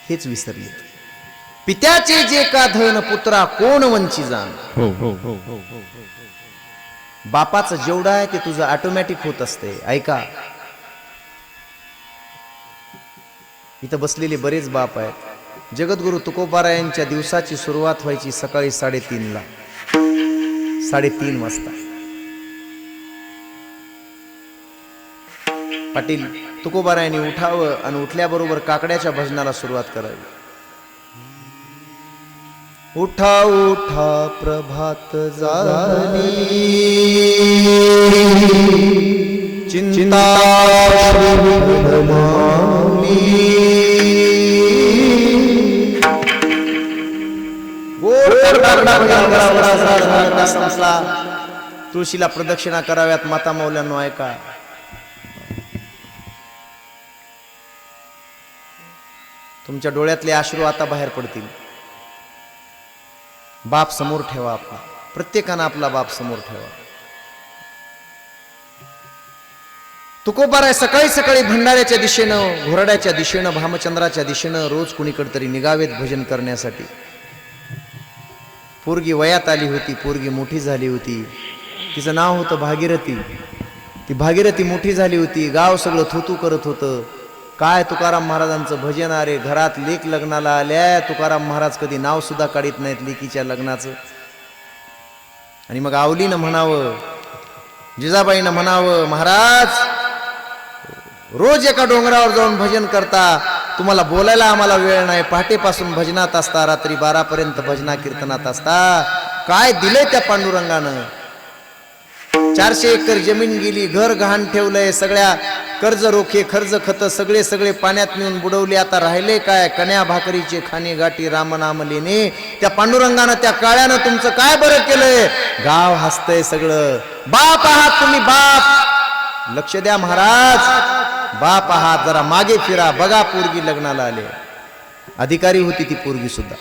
हेच विसरलेत. पित्याचे जे का धन पुत्रा कोण वंची जाण. बापाचं जेवढं आहे ते तुझं ऑटोमॅटिक होत असते. ऐका, इथं बसलेले बरेच बाप आहेत. जगद्गुरु तुकोबारायांच्या दिवसाची सुरुवात व्हायची सकाळी 3:30ला, 3:30 वाजता. पाटील तुकोबारायांनी उठावं आणि उठल्याबरोबर काकड्याच्या भजनाला सुरुवात करावी. उठा उठा प्रभात झाली, चिंता तुळशीला प्रदक्षिणा कराव्यात. माता मौल्यांनो ऐका, तुमच्या डोळ्यातले अश्रू आता बाहेर पडतील. बाप समोर ठेवा, आपला प्रत्येकानं आपला बाप समोर ठेवा. तुकोबाराय सकाळी सकाळी भंडाऱ्याच्या दिशेनं, घोरड्याच्या दिशेनं, भामचंद्राच्या दिशेनं रोज कुणीकडे तरी निघावेत भजन करण्यासाठी. पोरगी वयात आली होती, पोरगी मोठी झाली होती, तिचं नाव होतं भागीरथी. ती भागीरथी मोठी झाली होती, गाव सगळं थुतू करत होतं. काय तुकाराम महाराजांचं भजन, अरे घरात लेक लग्नाला आल्या, तुकाराम महाराज कधी नाव सुद्धा काढीत नाहीत लेकीच्या लग्नाचं. आणि मग आवलीनं म्हणावं, जिजाबाईनं म्हणावं, महाराज रोज एका डोंगरावर जाऊन भजन करता, तुम्हाला बोलायला आम्हाला वेळ नाही, पहाटेपासून भजनात असता, रात्री 12 पर्यंत भजना कीर्तनात असता. काय दिलंय त्या पांडुरंगानं? 400 एकर जमीन गेली, घर गहाण ठेवलंय, सगळ्या कर्ज रोखे खर्च खत सगळे पाण्यात नेऊन बुडवले. आता राहिले काय? कन्या भाकरीचे खाणे गाठी रामनाम लेणे. त्या पांडुरंगानं, त्या काळ्यानं तुमचं काय बरं केलंय? गाव हसतंय सगळं. बाप आहात तुम्ही, बाप. लक्ष द्या महाराज, बाप आहात, जरा मागे फिरा, बघा पोरगी लग्नाला आले. अधिकारी होती ती पोरगी सुद्धा.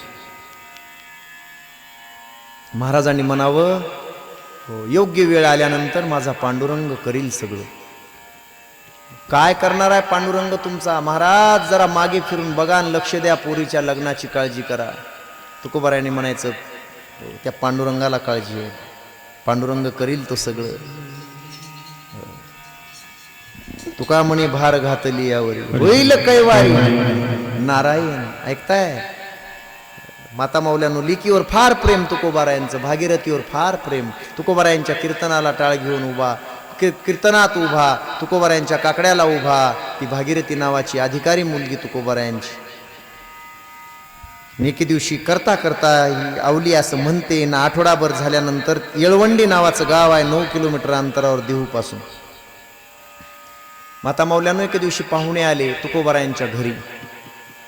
महाराजांनी म्हणावं, हो, योग्य वेळ आल्यानंतर माझा पांडुरंग करील सगळं. काय करणार आहे पांडुरंग तुमचा? महाराज जरा मागे फिरून बघा आणि लक्ष द्या, पोरीच्या लग्नाची काळजी करा. तुकोबारायांनी म्हणायचं, त्या पांडुरंगाला काळजी आहे, पांडुरंग करील तो सगळं. तुका म्हणे भार घातली यावर होईल कैवारी नारायण. ऐकताय माता मौल्यानो, लिकीवर फार प्रेम तुकोबारायांचं, भागीरथीवर फार प्रेम. तुकोबारायांच्या कीर्तनाला टाळ घेऊन उभा, कीर्तनात उभा, तुकोबारायांच्या काकड्याला उभा, ती भागीरथी नावाची अधिकारी मुलगी तुकोबारायांची. एके दिवशी करता करता ही आवली असं म्हणते ना, आठवडाभर झाल्यानंतर येळवंडी नावाचं गाव आहे 9 किलोमीटर अंतरावर देहूपासून. माता मौल्यानो एके दिवशी पाहुणे आले तुकोबारायांच्या घरी.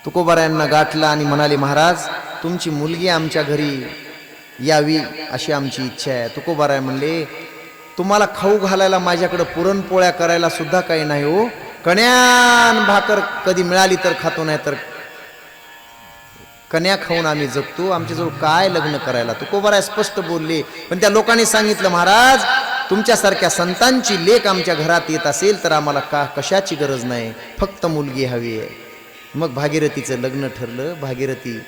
तुकोबारायांना गाठला आणि म्हणाले, महाराज तुमची मुलगी आमच्या घरी यावी अशी आमची इच्छा आहे. तुकोबाराय म्हणले, तुम्हाला खाऊ घालायला माझ्याकडे पुरणपोळ्या करायला सुद्धा काही नाही हो. कण्यान भाकर कधी मिळाली तर खातो, नाही तर कन्या खाऊन आम्ही जगतो, आमच्याजवळ काय लग्न करायला. तुकोबाराय स्पष्ट बोलले. पण त्या लोकांनी सांगितलं, महाराज तुमच्यासारख्या संतांची लेक आमच्या घरात येत असेल तर आम्हाला कशाची गरज नाही, फक्त मुलगी हवी आहे. मग भागीरथीचं लग्न ठरलं. भागीरथी,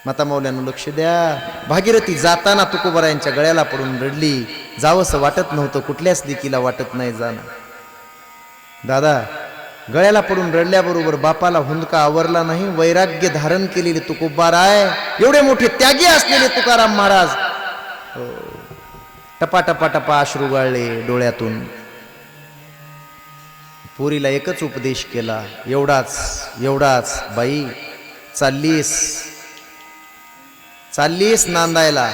माता मौल्यानं लक्ष द्या, भागीरथी जाताना तुकोबारायांच्या गळ्याला पडून रडली. जावंसं वाटत नव्हतं, कुठल्याच लेकीला वाटत नाही जाणं. दादा गळ्याला पडून रडल्याबरोबर बापाला हुंदका आवरला नाही. वैराग्य धारण केलेले तुकोबाराय, एवढे मोठे त्यागी असलेले तुकाराम महाराज, टपा टपा टपा अश्रू गाळले डोळ्यातून. पोरीला एकच उपदेश केला, एवढाच, बाई चाललीस नांदायला,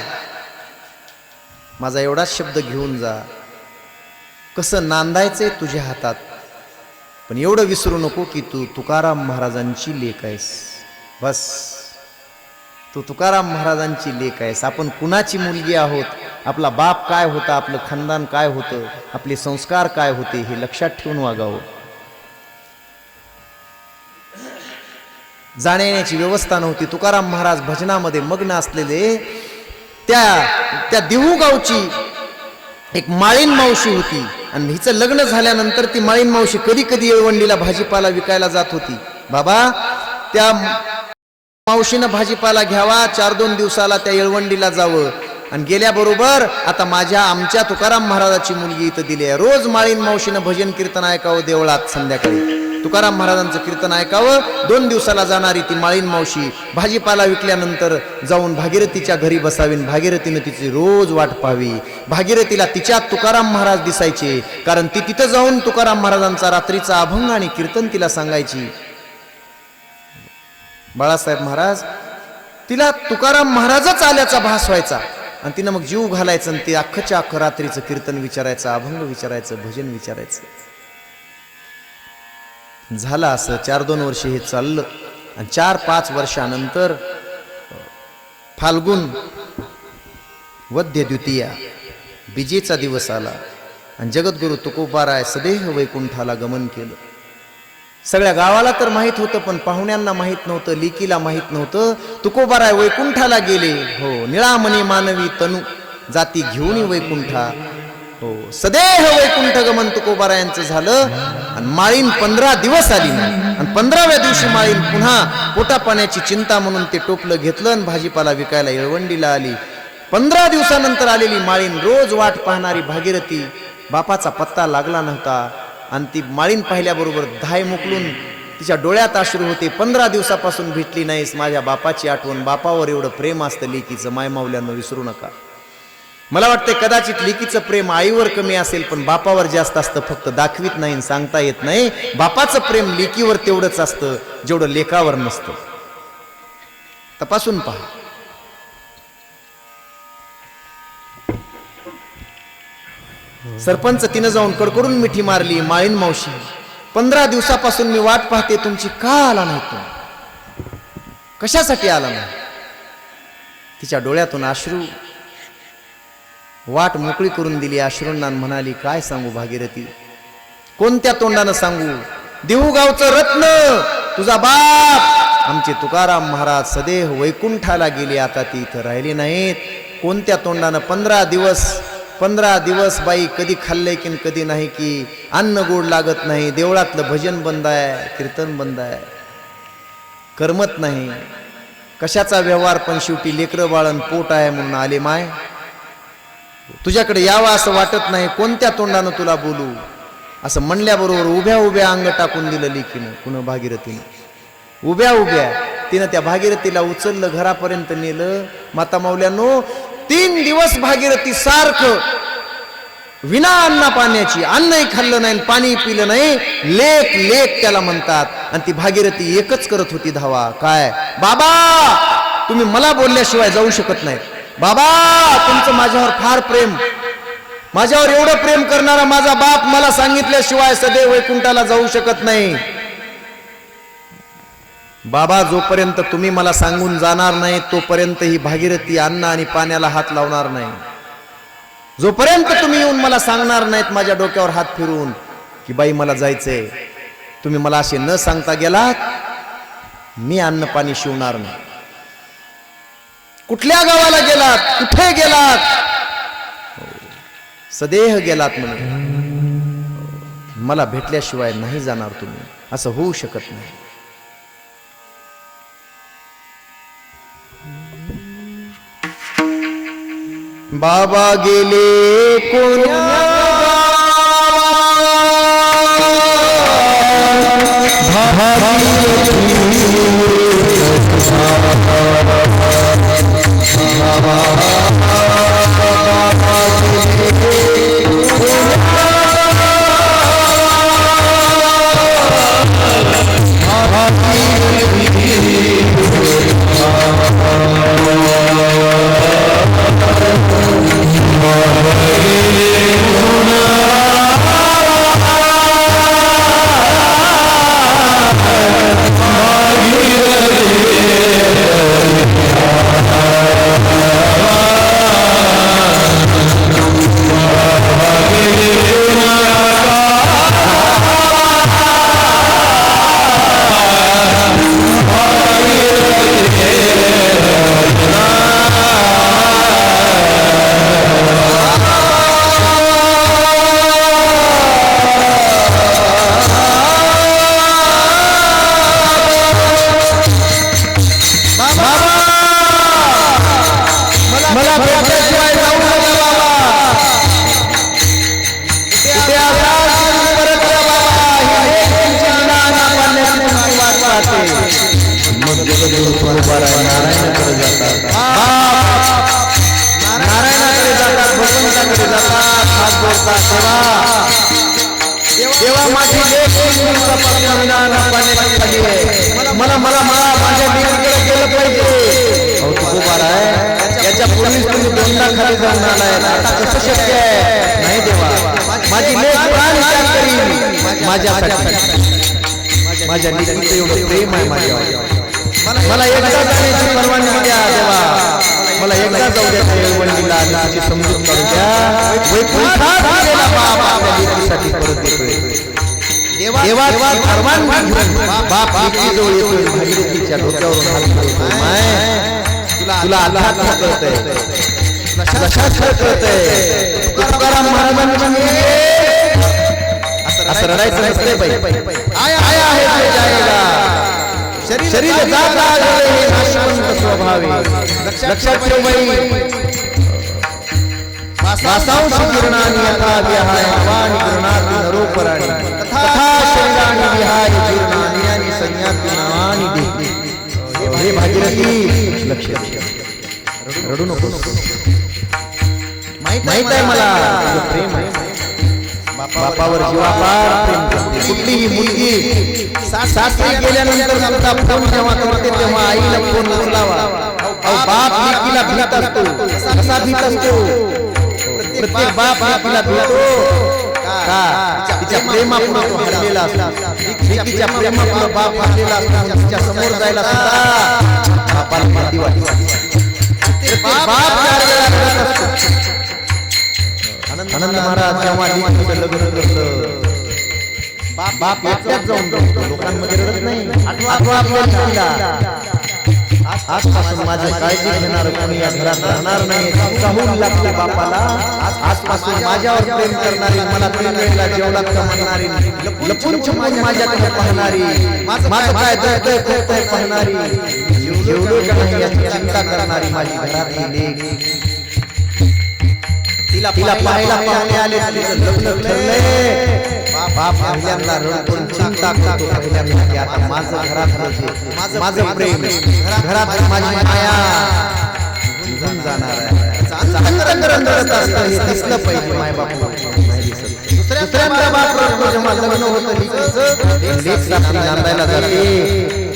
माझा एवढाच शब्द घेऊन जा. कसं नांदायचंय तुझ्या हातात, पण एवढं विसरू नको की तू तुकाराम महाराजांची लेक आहेस. बस, तू तुकाराम महाराजांची लेक आहेस. आपण कुणाची मुलगी आहोत, आपला बाप काय होता, आपलं खानदान काय होतं, आपले संस्कार काय होते, हे लक्षात ठेवून वागावं. जाण्याची व्यवस्था नव्हती. तुकाराम महाराज भजनामध्ये मग्न असलेले. त्या देहू गावची एक माळीन मावशी होती आणि हिचं लग्न झाल्यानंतर ती माळीन मावशी कधी कधी येळवंडीला भाजीपाला विकायला जात होती. बाबा त्या मावशीनं भाजीपाला घ्यावा, 4-2 दिवसाला त्या येळवंडीला जावं आणि गेल्याबरोबर आता आमच्या तुकाराम महाराजाची मुलगी इथं दिली आहे. रोज माळीन मावशीनं भजन कीर्तन ऐकावं देवळात, संध्याकाळी तुकाराम महाराजांचं कीर्तन ऐकावं. 2 दिवसाला जाणारी ती माळीन मावशी भाजीपाला विकल्यानंतर जाऊन भागीरथीच्या घरी बसावीन. भागीरथीनं तिची रोज वाट पाहावी. भागीरथीला तिच्यात तुकाराम महाराज दिसायचे, कारण ती तिथं जाऊन तुकाराम महाराजांचा रात्रीचा अभंग आणि कीर्तन तिला सांगायची. बाळासाहेब महाराज, तिला तुकाराम महाराजच आल्याचा भास व्हायचा आणि तिनं मग जीव घालायचं आणि ते अख्खच्या अख्खं रात्रीचं कीर्तन विचारायचं, अभंग विचारायचं, भजन विचारायचं. झालं असं 4-2 वर्ष हे चाललं आणि 4-5 वर्षानंतर फाल्गुन वद्य द्वितीया बिजेचा दिवस आला आणि जगद्गुरु तुकोबाराय सदेह वैकुंठाला गमन केलं. सगळ्या गावाला तर माहित होतं, पण पाहुण्यांना माहित नव्हतं, लिकीला माहित नव्हतं. तुकोबाराय वैकुंठाला गेले. हो, निळामणी मानवी तनु जाती घेऊन वैकुंठा. हो, सदेह वैकुंठ गमन तुकोबारायांचं झालं. आणि माळीन 15 दिवस आली नाही. आणि 15व्या दिवशी माळीन पुन्हा पोटा पाण्याची चिंता म्हणून ते टोपलं घेतलं आणि भाजीपाला विकायला येळवंडीला आली. 15 दिवसानंतर आलेली माळीन, रोज वाट पाहणारी भागीरथी, बापाचा पत्ता लागला नव्हता. आणि ती माळीन पाहिल्याबरोबर धाय मुकलून तिच्या डोळ्यात अश्रू होते. 15 दिवसापासून भेटली नाहीस, माझ्या बापाची आठवण. बापावर एवढं प्रेम असतं लेकीचं, मायमावल्यानं विसरू नका. मला वाटतं कदाचित लेकीचं प्रेम आईवर कमी असेल, पण बापावर जास्त असतं. फक्त दाखवीत नाही, सांगता येत नाही. बापाचं प्रेम लेकीवर तेवढंच असतं जेवढं लेकावर नसतं. तपासून पहा. सरपंच तिनं जाऊन कडकडून मिठी मारली. माळीन मावशी, 15 दिवसापासून मी वाट पाहते तुमची, का आला नाही तू? कशासाठी आला नाही? तिच्या डोळ्यातून अश्रू, वाट मोकळी करून दिली अश्रूंना. म्हणाली, काय सांगू भागीरथी, कोणत्या तोंडानं सांगू? देहूगावचं रत्न तुझा बाप आमचे तुकाराम महाराज सदेह वैकुंठाला गेले, आता ती इथं राहिली नाहीत. कोणत्या तोंडानं? 15 दिवस बाई, कधी खाल्लंय की कधी नाही की. अन्न गोड लागत नाही, देवळातलं भजन बंद आहे, कीर्तन बंद आहे, करमत नाही. कशाचा व्यवहार? पण शेवटी लेकरं बाळन पोट आहे म्हणून आले. माय, तुझ्याकडे यावं असं वाटत नाही, कोणत्या तोंडानं तुला बोलू? असं म्हणल्याबरोबर उभ्या उभ्या अंग टाकून दिलं लेकीनं, कुणं भागीरथीनं. उभ्या उभ्या तिनं त्या भागीरथीला उचललं, घरापर्यंत नेलं. माता माऊल्यानो, 3 दिवस भागीरथी सारखं विना अन्ना पाण्याची, अन्नही खाल्लं नाही, पाणी पिलं नाही. लेक लेक त्याला म्हणतात. आणि ती भागीरथी एकच करत होती धावा. काय? बाबा, तुम्ही मला बोलल्याशिवाय जाऊ शकत नाही. बाबा, तुमचं माझ्यावर फार प्रेम, माझ्यावर एवढं प्रेम करणारा माझा बाप मला सांगितल्याशिवाय सदैव वैकुंठाला जाऊ शकत नाही. बाबा, जोपर्यंत तुम्ही मला सांगून जाणार नाही तोपर्यंत ही भागीरथी अन्न आणि पाण्याला हात लावणार नाही. जोपर्यंत तुम्ही येऊन मला सांगणार नाहीत माझ्या डोक्यावर हात फिरून की बाई मला जायचंय, तुम्ही मला असे न सांगता गेलात, मी अन्न पाणी शिवणार नाही. कुठल्या गावाला गेलात, कुठे गेलात? सदेह गेलात म्हणे, मला भेटल्याशिवाय नाही जाणार तुम्ही. असं होऊ शकत नाही. बाबा गेले कोण्या देवा माझी मला मला माझ्या लेकीकडे गेलं पाहिजे. याच्या पूर्वीच तुम्ही 2दा खाली जाऊन आलाय, आता कसं शक्य आहे? नाही देवा, माझी लेक प्राण त्याग करीन माझ्यासाठी. माझ्या लेकीचं एवढं प्रेम आहे माझ्यावर. मला एकदा जाण्याची परवानगी द्या देवा, मला एकदा जाऊ द्या येळवंडीला, तिची समजूत करू द्या. वैकुंठात गेलेला बाप आपल्या लेकीसाठी परत येतोय. देवा परवानगी घेऊन बाप लेकीजवळ येतोय, भागीरथीच्या डोक्यावरून हात घालतोय. तुला आधार करतोय. तुला शास्त्र कळतंय तुकाराम महाराजांची असं रडायचं नसते बाई आया है तो जाएगा शरीर जाता हे नाशवंत स्वभाव आहे लक्षात ठेव बाई वासांश किरणानि यथा विहाय वाणी किरणाति नरोपराणि तथा शरीराणि विहाय जीर्णान्यानि संज्ञात्मनानि देहि हे भागीरथी लक्ष रडू नको माहित आहे मला प्रेम आहे बापावर जीवापार प्रेम करते कुठलीही मुलगी सासरी गेल्यानंतर सुद्धा फोन जेव्हा करते तेव्हा आईला फोन उचलावा बाप लेकीला भीत असतो कसा भीत असतो प्रत्येक बाप लेकीला भीतो का तिच्या प्रेमापुढे तो हरलेला असतो लेकीच्या प्रेमापुढे बाप हरलेला असतो तिच्या समोर जायला सुद्धा बापाला भीती वाटते बाप रडत असतो आनंद महाराज जेव्हा लेकीचं लग्न करतं बाप एकट्याच जाऊन बसतो लोकांमध्ये रडत नाही आठवा आपल्या लेकीला आजपासून माझी काळजी घेणार कोणी या घरात राहणार नाही कहून लागते बापाला आजपासून माझ्यावर प्रेम करणारी मला 3 वेळेला जेवलात का म्हणणारी लपून छपून माझ्याकडे पाहणारी माझं काय दय पाहणारी जेवलो का नाही याची चिंता करणारी माझी घरातली लेक तिला पाहायला पाहुणे आले तिचं लग्न ठरलंय बाप पहिल्यांदा रडून चिंता करतो पहिल्यांदा की आता माझं घरात माझं प्रेम घरात माझी माया निघून जाणार आहे रडत असतं हे दिसलं पाहिजे माय बाप दुसऱ्यांदा बाप रडतो जेव्हा लग्न होतं लेक सासरी नांदायला जाते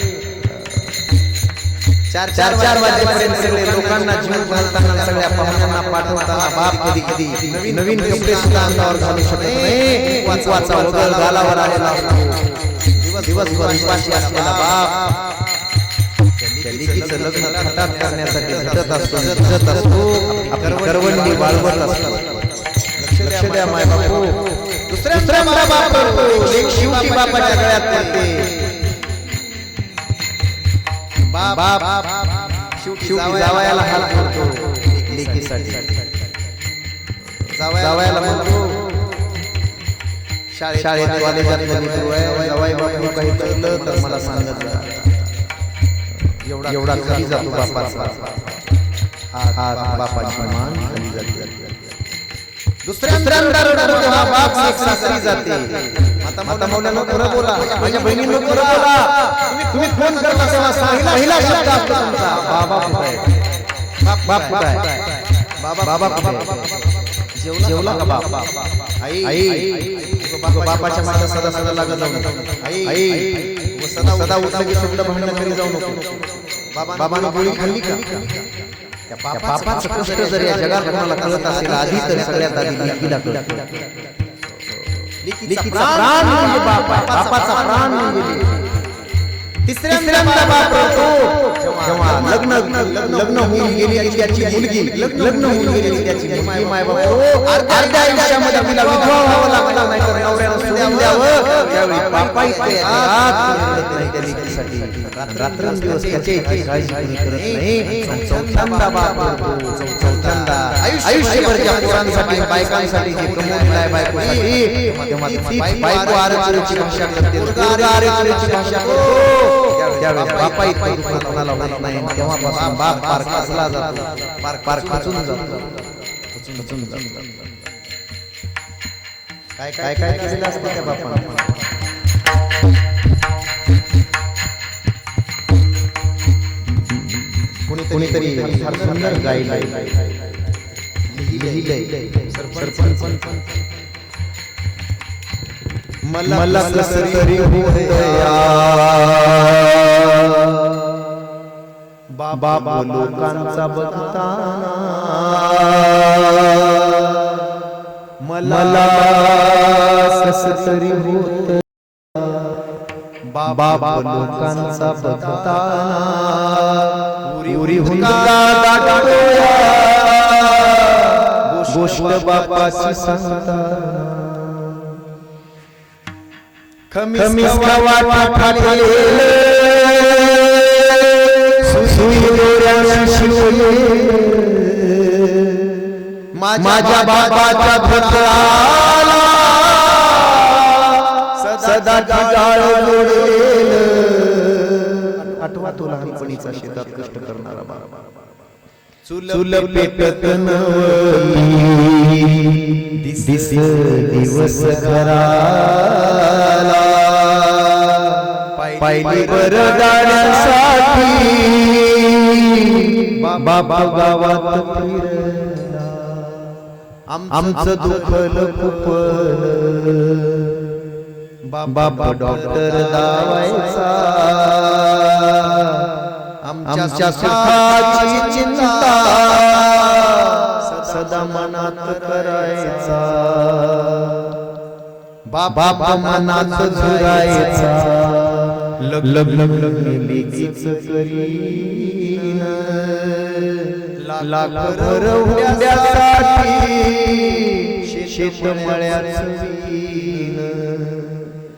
4 वाजेपर्यंत सगळे लोकांना जीव घालताना सगळ्या पाहुण्यांना पाठवताना बाप कधी कधी नवीन कपडे सुद्धा अंगावर घालू शकत नाही वाचा वगैरे गालावर आलेला असतो दिवसभर उपाशी असलेला बाप त्या लेकीचं लग्न थाटात करण्यासाठी झटत असतो आपली करवंडी वाळवत असतो लक्ष द्या माय बापू दुसऱ्यांदा बाप करतो लेक शिवटी बापाच्या गळ्यात पडते बाप शेवटी जावयाला हाल करतो लेकीसाठी जावयाला म्हणतो शाळेत कॉलेजात लेकरू आहे जावई बापू काही चुकलं तर मला सांगत जा एवढा खाली जातो बापाचा हात बापाची मान खाली जाते दुसऱ्यांदा रडतो तेव्हा बाप लेक सासरी जाते आता मौलाना खरं बोला माझ्या बहिणींनो खरं बोला तुम्ही फोन करता तेव्हा पहिला शब्द असतो तुमचा बाबा कुठे आहे बाप कुठे आहे बाबा कुठे आहे जेवला का बाप आई बापाच्या मागे सदा लागत जाऊ आई सदा उठला की सगळं भांडण करी जाऊ नको बाबांना गोळी खाल्ली का त्या बापाचं कष्ट जर या जगात कोणाला कळत असेल आधी तर सगळ्यात आधी लेकीला कळतं लेकीचा प्राण म्हणजे बापाचा प्राण म्हणजे तिसऱ्यांदा बाप रडतो जेव्हा लग्न होऊन गेली त्याची मुलगी लग्न होऊन गेली त्याची मुलगी माय बाप अर्ध्या आयुष्यामध्ये तिला विधवा व्हावं लागलं नाही तर नवऱ्यानं सोडून द्यावं त्यावेळी बापा इथे त्या लेकीसाठी रात्रंदिवस त्याच्या इथे काळजी करत नाही चौथ्यांदा बाप रडतो चौथ्यांदा आयुष्यभर ज्या पोरांसाठी बायकांसाठी जे कमवलेलं आहे बायकोसाठी तेव्हा ती बायको आरचरीची भाषा करते आरचरीची भाषा करतो त्यावेळेस बापा इतका दुःख कोणाला होत नाही तेव्हापासून बाप पार खचला जातो पार खचून जातो काय केलेलं असतं त्या बापानं कोणीतरी फार सुंदर गायलंय लिहिलंय सरपंच मला कसं तरी होतया बाबा लोकांचा बघताना मला कसं तरी होतया बाबा लोकांचा बघताना उरी हुंगा दाटतोया गोष्ट बापाची सांगताना खमीस वाटा फाटलेले सुई दोऱ्याने शिवले माझ्या बापाच्या पुत्राला सदा जाळ जोडलेलं. आठवा तो लहानपणीचा शेतात कष्ट करणारा बाबा. चूल पेटत नवली दिस दिवस घराला. पायली बरडाण्यासाठी बाबा गावात फिरला. आमचं दुखलं खुपलं बाबा डॉक्टर दावायचा. आमच्या सुखाची चिंता सदा मनात करायचा. बाबा मनात झुरायचा. लग्न लेकीच करीन लाखभर हुंड्यासाठी शेतमळ्याचं वीण.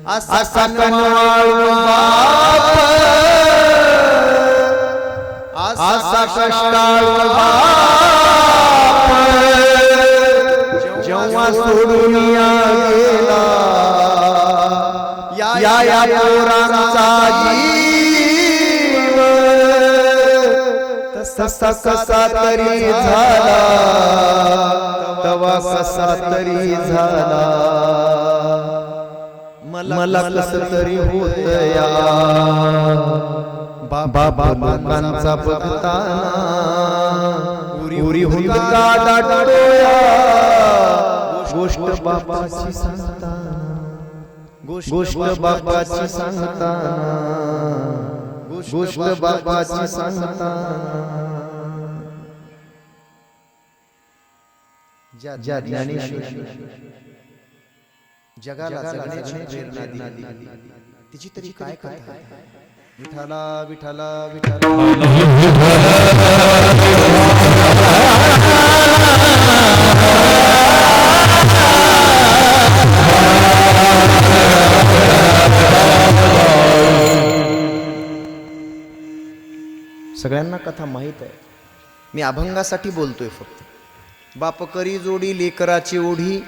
असा कनवाळू बाप असा कष्टाळू बाप जेव्हा सोडून गेला या पोरांचा जीव तसा कसा तरी झाला. तवा कसा तरी झाला. मला कस तरी होत या बाबा लोकांचा बघताना. उरी हुंदका दाटोया गोष्ट बापाची सांगताना. गोष्ट बापाची सांगताना. गोष्ट बापाची सांगताना. ज्या ज्ञानेश्वर जगाला जगण्याची प्रेरणा दिली तिची तरी काय कथा. विठाला विठाला विठाला. सगळ्यांना कथा माहित आहे. मी अभंगासाठी बोलतोय फक्त. बाप करी जोडी लेकराची ओढी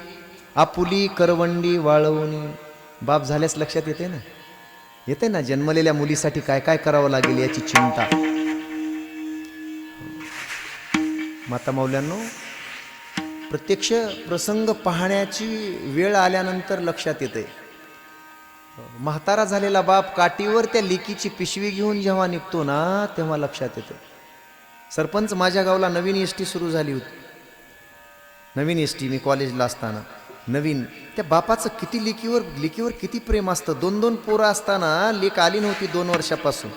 आपुली करवंडी वाळवणी. बाप झाल्यास लक्षात येते ना. येते ना जन्मलेल्या मुलीसाठी काय काय करावं लागेल याची चिंता. माता मौल्यांनो, प्रत्यक्ष प्रसंग पाहण्याची वेळ आल्यानंतर लक्षात येते. म्हातारा झालेला बाप काठीवर त्या लेकीची पिशवी घेऊन जेव्हा निघतो ना तेव्हा लक्षात येते. सरपंच माझ्या गावाला नवीन एसटी सुरू झाली होती. नवीन एसटी मी कॉलेजला असताना नवीन. त्या बापाचं किती लेकीवर किती प्रेम असतं. 2-2 पोरं असताना लेक आली नव्हती 2 वर्षापासून.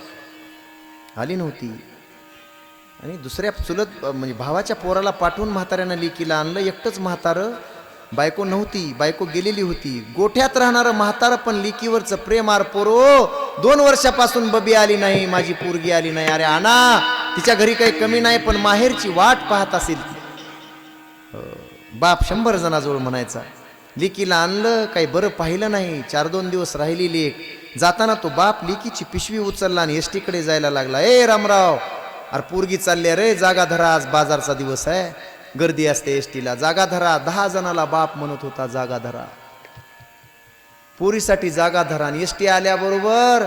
आली नव्हती. आणि दुसऱ्या चुलत म्हणजे भावाच्या पोराला पाठवून म्हाताऱ्यानं लेकीला आणलं. एकटंच म्हातारं. बायको नव्हती. बायको गेलेली होती. गोठ्यात राहणारं म्हातारं पण लेकीवरचं प्रेम. आर पोरो 2 वर्षापासून बबी आली नाही. माझी पोरगी आली नाही. अरे आणा तिच्या घरी काही कमी नाही पण माहेरची वाट पाहत असेल. बाप 100 जणाजवळ म्हणायचा. लेकीला आणलं काही बरं पाहिलं नाही. 4-2 दिवस राहिली लेक. जाताना तो बाप लेकीची पिशवी उचलला आणि एसटीकडे जायला लागला. ए रामराव, अरे पोरगी चालली रे, जागा धरा, आज बाजारचा दिवस आहे, गर्दी असते एसटीला, जागा धरा. 10 जणाला बाप म्हणत होता जागा धरा. पोरीसाठी जागा धरा. आणि एसटी आल्याबरोबर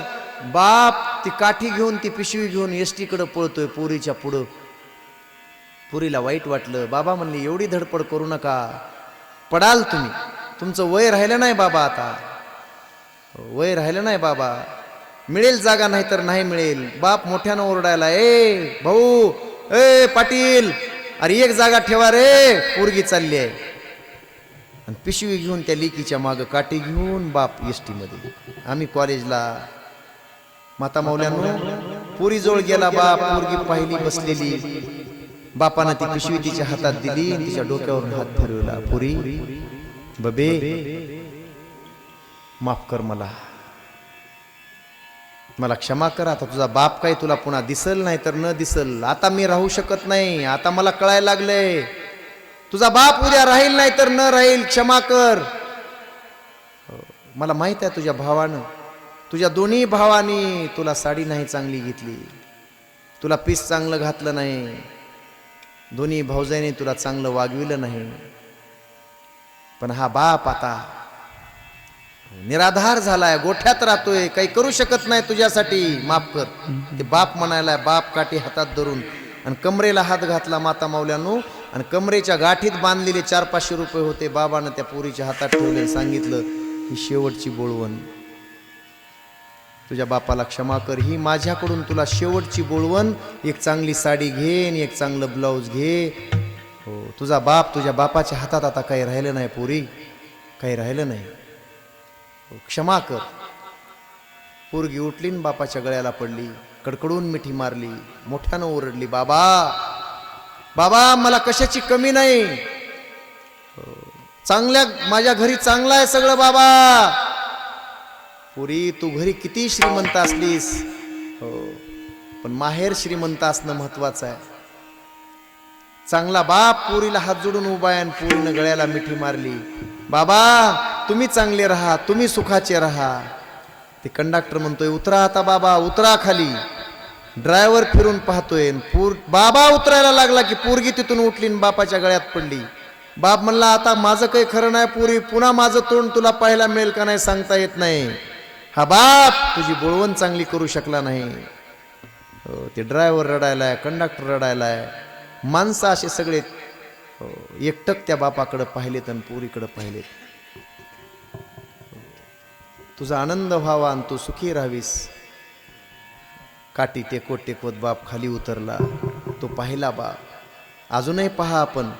बाप ती काठी घेऊन ती पिशवी घेऊन एसटीकडे पळतोय पोरीच्या पुढं. पुरीला वाईट वाटलं. बाबा म्हणले एवढी धडपड करू नका, पडाल तुम्ही. तुमचं वय राहिलं नाही बाबा. आता वय राहिलं नाही बाबा. मिळेल जागा नाही तर नाही मिळेल. बाप मोठ्यानं ओरडायला. ए भाऊ, ए पाटील, अरे एक जागा ठेवा रे, पोरगी चालली आहे. आणि पिशवी घेऊन त्या लेकीच्या मागं काठी घेऊन बाप एसटी मध्ये. आम्ही कॉलेजला. माता मौल्यांनो, पोरीजवळ गेला बाप. पोरगी पाहिली बसलेली. बापानं ती पिशवी तिच्या हातात दिली आणि तिच्या डोक्यावरून हात फिरवला. पुरी, बबे माफ कर, मला क्षमा कर. आता तुझा बाप काही तुला पुन्हा दिसल नाही तर न दिसल. आता मी राहू शकत नाही. आता मला कळायला लागलंय तुझा बाप उद्या राहील नाही तर न राहील. क्षमा कर. मला माहित आहे तुझ्या भावानं, तुझ्या दोन्ही भावानी तुला साडी नाही चांगली घेतली, तुला पीस चांगलं घातलं नाही. दोन्ही भाऊजाईने तुला चांगलं वागविलं नाही, पण हा बाप आता निराधार झालाय, गोठ्यात राहतोय, काही करू शकत नाही तुझ्यासाठी, माफ कर. ते बाप म्हणायला, बाप काठी हातात धरून आणि कमरेला हात घातला माता माऊल्यानो, आणि कमरेच्या गाठीत बांधलेले 400-500 रुपये होते बाबानं त्या पोरीच्या हातात ठेवले, सांगितलं ही शेवटची बोळवण, तुझ्या बापाला क्षमा कर, ही माझ्याकडून तुला शेवटची बोळवण, एक चांगली साडी घे आणि एक चांगलं ब्लाऊज घे. हो, तुझा बाप, तुझ्या बापाच्या हातात आता काही राहिलं नाही पोरी, काही राहिलं नाही, क्षमा कर. पोरगी उठली न बापाच्या गळ्याला पडली, कडकडून मिठी मारली, मोठ्यानं ओरडली, बाबा बाबा मला कशाची कमी नाही, चांगल्या माझ्या घरी चांगलं आहे सगळं बाबा. पुरी तू घरी किती श्रीमंत असलीस, हो, पण माहेर श्रीमंत असणं महत्वाचं आहे. चांगला बाप पुरीला हात जोडून उभा आहे आणि पुरीनं गळ्याला मिठी मारली, बाबा तुम्ही चांगले राहा, तुम्ही सुखाचे राहा. ते कंडक्टर म्हणतोय उतरा आता बाबा, उतरा खाली. ड्रायव्हर फिरून पाहतोय, बाबा उतरायला लागला की पोरगी तिथून उठली आणि बापाच्या गळ्यात पडली. बाप म्हणला आता माझं काही खरं नाही पुरी, पुन्हा माझं तोंड तुला पाहायला मिळेल का नाही सांगता येत नाही. हा बाप तुझी बोळवण चांगली करू शकला नाही. ते ड्रायव्हर रडायलाय, कंडक्टर रडायलाय, माणसं असे सगळे एकटक त्या बापाकडे पाहिलेत आणि पोरीकडे पाहिलेत. तुझा आनंद व्हावा आणि तू सुखी राहावीस. काठी टेकवत टेकवत बाप खाली उतरला, तो पाहिला बाप. अजूनही पहा, आपण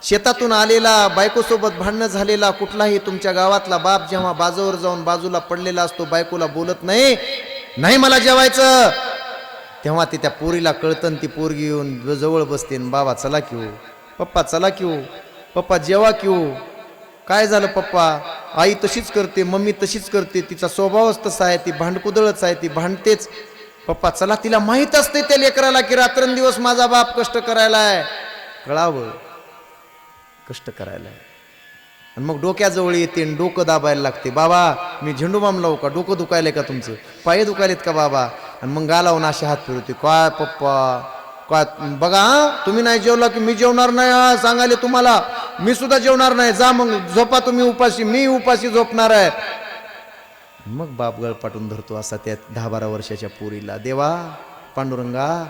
शेतातून आलेला, बायकोसोबत भांडणं झालेला कुठलाही तुमच्या गावातला बाप जेव्हा बाजूवर जाऊन बाजूला पडलेला असतो, बायकोला बोलत नाही, नाही मला जेवायचं, तेव्हा ते त्या पोरीला कळतं, ती पोरगी येऊन जवळ बसते, बाबा चला की हो, पप्पा चला की हो, पप्पा जेवा की हो. काय झालं पप्पा, आई तशीच करते, मम्मी तशीच करते, तिचा स्वभावच तसा आहे, ती भांडकुदळच आहे, ती भांडतेच. पप्पा चला, तिला माहित असते त्या लेकराला की रात्रंदिवस माझा बाप कष्ट करायलाय, कळावं कष्ट करायलाय. आणि मग डोक्याजवळ येते आणि डोकं दाबायला लागते, बाबा मी झेंडूबाम लावू का, डोकं दुखायलंय का तुमचं, पाय दुखायलेत का बाबा. आणि मग गालावून असे हात फिरवते, काय पप्पा काय बघा, तुम्ही नाही जेवला की मी जेवणार नाही, सांगायले तुम्हाला, मी सुद्धा जेवणार नाही, जा मग झोपा तुम्ही उपाशी, मी उपाशी झोपणार आहे. मग बाप गळपाटून धरतो असा त्या 10-12 वर्षाच्या पोरीला, देवा पांडुरंगा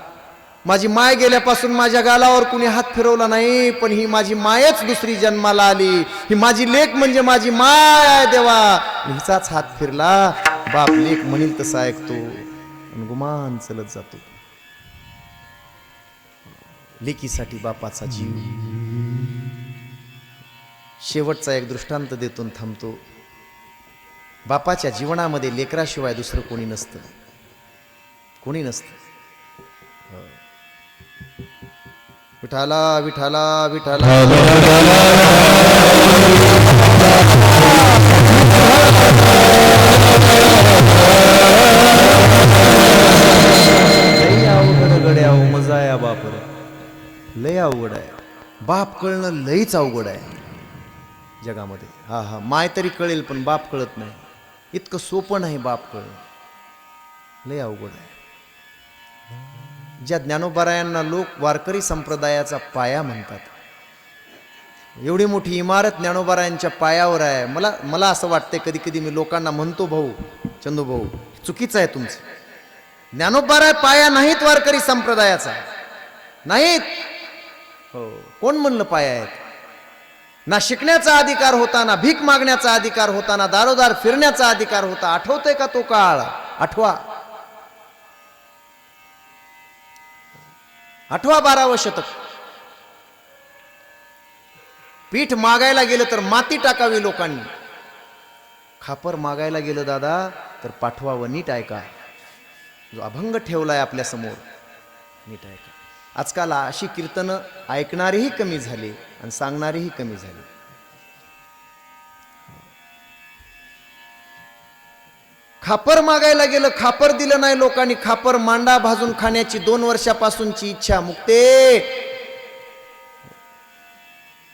माझी माय गेल्यापासून माझ्या गालावर कुणी हात फिरवला नाही, पण ही माझी मायच दुसरी जन्माला आली, ही माझी लेक म्हणजे माझी माय आहे देवा. हिचाच हात फिरला, बाप लेक म्हणेल तसा ऐकतो आणि गुमान चलत जातो. लेकीसाठी बापाचा जीव. शेवटचा एक दृष्टांत देतो थांबतो. बापाच्या जीवनामध्ये लेकराशिवाय दुसरं कोणी नसतं, कोणी नसतं. विठाला विठाला विठाला लय अवघड गड्या, मजा आहे बाप रे, लय अवघड आहे. बाप कळणं लईच अवघड आहे जगामध्ये. हा हा, माय तरी कळेल पण बाप कळत नाही, इतकं सोपं नाही बाप कळणं, लय अवघड आहे. ज्या ज्ञानोबारायांना लोक वारकरी संप्रदायाचा पाया म्हणतात, एवढी मोठी इमारत ज्ञानोबारायांच्या पायावर आहे. मला असं वाटतंय कधी कधी, मी लोकांना म्हणतो, भाऊ चंदू भाऊ चुकीचं आहे तुमचं, ज्ञानोबाराय पाया नाहीत वारकरी संप्रदायाचा, नाहीत. हो, कोण म्हणलं पाया आहेत? ना शिकण्याचा अधिकार होता, ना भीक मागण्याचा अधिकार होता, ना दारोदार फिरण्याचा अधिकार होता. आठवतोय का तो काळ? आठवा 12वं शतक. पीठ मागायला गेलं तर माती टाकावी लोकांनी, खापर मागायला गेलं दादा तर पाठवावं. नीट ऐका, जो अभंग ठेवलाय आपल्या समोर, नीट ऐका. आजकाल अशी कीर्तनं ऐकणारेही कमी झाले आणि सांगणारेही कमी झाले. खापर मागायला गेलं, खापर दिलं नाही लोकांनी. खापर मांडा भाजून खाण्याची 2 वर्षापासूनची इच्छा मुक्ते.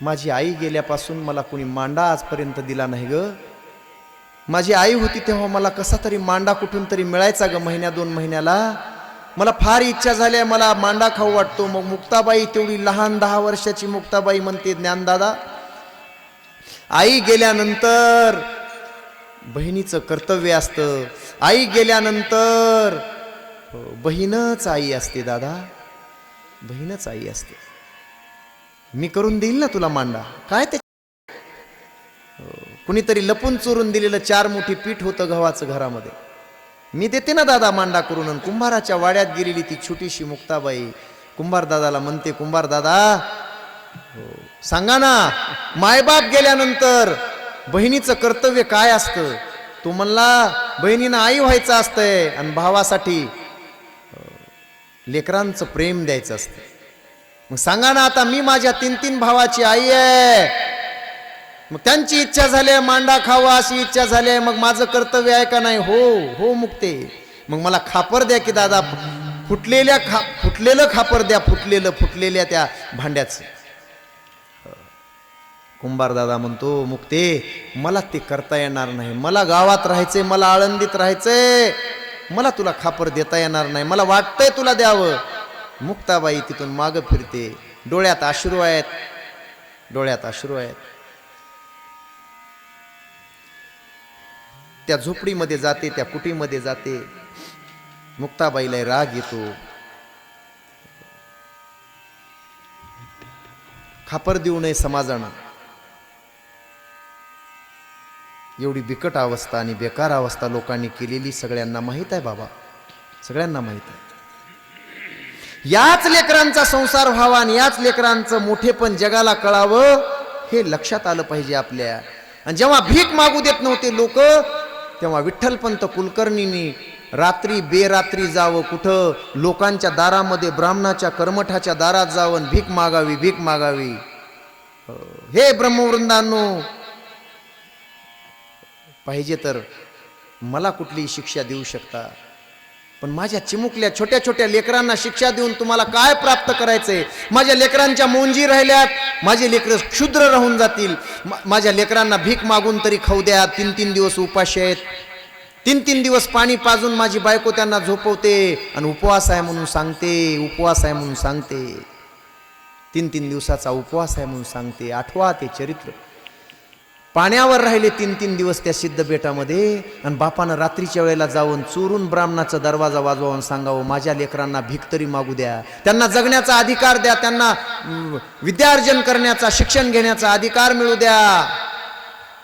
माझी आई गेल्यापासून मला कोणी मांडा आजपर्यंत दिला नाही ग. माझी आई होती तेव्हा मला कसा तरी मांडा कुठून तरी मिळायचा ग, 1-2 महिन्याला. मला फार इच्छा झाली, मला मांडा खाऊ वाटतो. मग मुक्ताबाई, तेवढी लहान 10 वर्षाची मुक्ताबाई म्हणते, ज्ञानदादा, आई गेल्यानंतर बहिणीचं कर्तव्य असतं, आई गेल्यानंतर बहीणच आई असते दादा, बहीणच आई असते. मी करून देईल ना तुला मांडा. काय ते कुणीतरी लपून चोरून दिलेलं 4 मोठी पीठ होतं गव्हाचं घरामध्ये, मी देते ना दादा मांडा करून. आणि कुंभाराच्या वाड्यात गेलेली ती छोटीशी मुक्ताबाई कुंभार दादाला म्हणते, कुंभार दादा, सांगा ना, मायबाप गेल्यानंतर बहिणीचं कर्तव्य काय असतं? तो म्हणला, बहिणीनं आई व्हायचं असतंय आणि भावासाठी लेकरांचं प्रेम द्यायचं असतं. मग सांगा ना, आता मी माझ्या 3 भावाची आई आहे, मग त्यांची इच्छा झाली मांडा खावा अशी इच्छा झाली, मग माझं कर्तव्य आहे का नाही? हो हो मुक्ते, मग मला खापर द्या की दादा, फुटलेलं खापर द्या, फुटलेल्या त्या भांड्याचं. कुंभार दादा म्हणतो, मुक्ते, मला ते करता येणार नाही, मला गावात राहायचंय, मला आळंदीत राहायचंय, मला तुला खापर देता येणार नाही, मला वाटतंय तुला द्यावं. मुक्ताबाई तिथून मागं फिरते, डोळ्यात अश्रू आहेत, डोळ्यात अश्रू आहेत. त्या झोपडीमध्ये जाते, त्या कुटीमध्ये जाते. मुक्ताबाईला राग येतो, खापर देऊ नये समाजानं. एवढी बिकट अवस्था आणि बेकार अवस्था लोकांनी केलेली सगळ्यांना माहीत आहे बाबा, सगळ्यांना माहीत आहे. याच लेकरांचा संसार व्हावा आणि याच लेकरांचं मोठेपण जगाला कळावं, हे लक्षात आलं पाहिजे आपल्या. आणि जेव्हा भीक मागू देत नव्हते लोक, तेव्हा विठ्ठलपंत कुलकर्णींनी रात्री बेरात्री जावं, कुठं लोकांच्या दारामध्ये, ब्राह्मणाच्या कर्मठाच्या दारात जावं, भीक मागावी, भीक मागावी. हे ब्रह्मवृंदांनो, पाहिजे तर मला कुठलीही शिक्षा देऊ शकता, पण माझ्या चिमुकल्या छोट्या छोट्या लेकरांना शिक्षा देऊन तुम्हाला काय प्राप्त करायचंय? माझ्या लेकरांच्या मोंजी राहिल्यात, माझे लेकर क्षुद्र राहून जातील. माझ्या लेकरांना भीक मागून तरी खाऊ द्या. 3 दिवस उपाशी आहेत, 3 दिवस पाणी पाजून माझी बायको त्यांना झोपवते आणि उपवास आहे म्हणून सांगते, उपवास आहे म्हणून सांगते, 3 दिवसाचा उपवास आहे म्हणून सांगते. आठवा ते चरित्र. पाण्यावर राहिले 3 दिवस त्या सिद्ध बेटामध्ये, आणि बापानं रात्रीच्या वेळेला जाऊन चोरून ब्राह्मणाचा दरवाजा वाजवून सांगावं, माझ्या लेकरांना भीक तरी मागू द्या, त्यांना जगण्याचा अधिकार द्या, त्यांना विद्यार्जन करण्याचा, शिक्षण घेण्याचा अधिकार मिळू द्या.